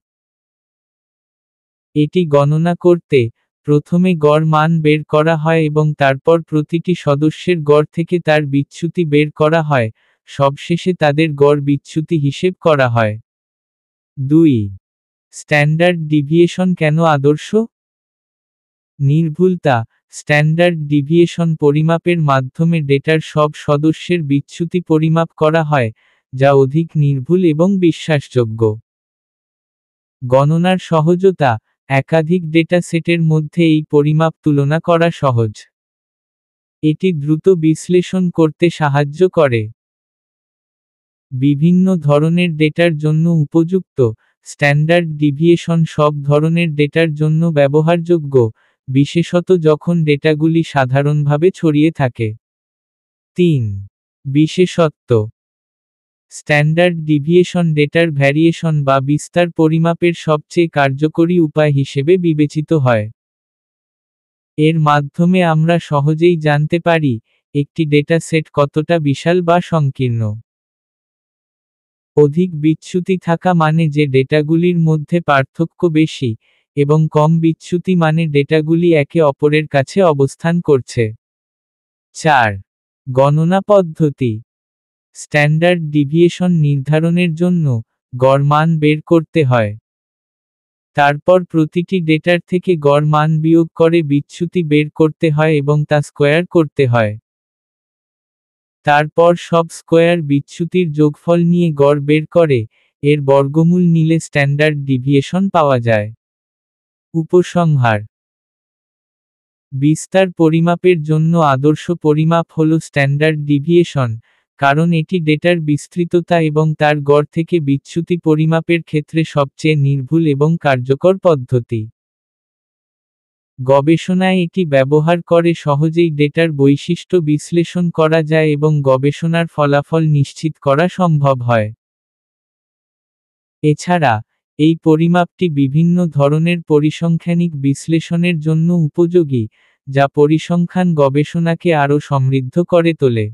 Speaker 1: এটি গণনা করতে, প্রথমে গড় মান বের করা হয় এবং তারপর প্রতিটি সদস্যের গড় থেকে তার বিচ্যুতি বের করা হয়, সবশেষে তাদের গড় বিচ্যুতি হিসেব করা হয়। 2. স্ট্যান্ডার্ড ডিভিয়েশন কেন আদর্শ? নির্ভুলতা: স্ট্যান্ডার্ড ডিভিয়েশন পরিমাপের মাধ্যমে ডেটার সব সদস্যের বিচ্যুতি পরিমাপ করা হয়, যা অধিক নির্ভুল এবং বিশ্বাসযোগ্য। গণনার সহজতা: একাধিক ডেটা সেটের মধ্যে এই পরিমাপ তুলনা করা সহজ। এটি দ্রুত বিশ্লেষণ করতে সাহায্য করে। বিভিন্ন ধরনের ডেটার জন্য উপযুক্ত, স্ট্যান্ডার্ড ডিভিয়েশন সব ধরনের ডেটার জন্য ব্যবহারযোগ্য, বিশেষত যখন ডেটাগুলি সাধারণভাবে ছড়িয়ে থাকে। 3. বিশেষত্ব: স্ট্যান্ডার্ড ডিভিয়েশন ডেটার ভ্যারিয়েশন বা বিস্তার পরিমাপের সবচেয়ে কার্যকরী উপায় হিসেবে বিবেচিত হয়। এর মাধ্যমে আমরা সহজেই জানতে পারি, একটি ডেটা সেট কতটা বিশাল বা সংকীর্ণ। অধিক বিচ্যুতি থাকা মানে যে ডেটাগুলির মধ্যে পার্থক্য বেশি, এবং কম বিচ্যুতি মানে ডেটাগুলি একে অপরের কাছে অবস্থান করছে। 4. গণনা পদ্ধতি: স্ট্যান্ডার্ড ডিভিয়েশন নির্ধারণের জন্য, গড় মান বের করতে হয়। তারপর প্রতিটি ডেটার থেকে গড় মান বিয়োগ করে বিচ্যুতি বের করতে হয় এবং তা স্কোয়ার করতে হয়। তারপর সব স্কোয়ার বিচ্যুতির যোগফল নিয়ে গড় বের করে, এর বর্গমূল নিলে স্ট্যান্ডার্ড ডিভিয়েশন পাওয়া যায়। উপসংহার: বিস্তার পরিমাপের জন্য আদর্শ পরিমাপ হল স্ট্যান্ডার্ড ডিভিয়েশন, কারণ এটি ডেটার বিস্তৃততা এবং তার গড় থেকে বিচ্যুতি পরিমাপের ক্ষেত্রে সবচেয়ে নির্ভুল এবং কার্যকর পদ্ধতি। গবেষণায় এটি ব্যবহার করে সহজেই ডেটার বৈশিষ্ট্য বিশ্লেষণ করা যায় এবং গবেষণার ফলাফল নিশ্চিত করা সম্ভব হয়। এছাড়া, এই পরিমাপটি বিভিন্ন ধরনের পরিসংখ্যানিক বিশ্লেষণের জন্য উপযোগী, যা পরিসংখ্যান গবেষণাকে আরও সমৃদ্ধ করে তোলে।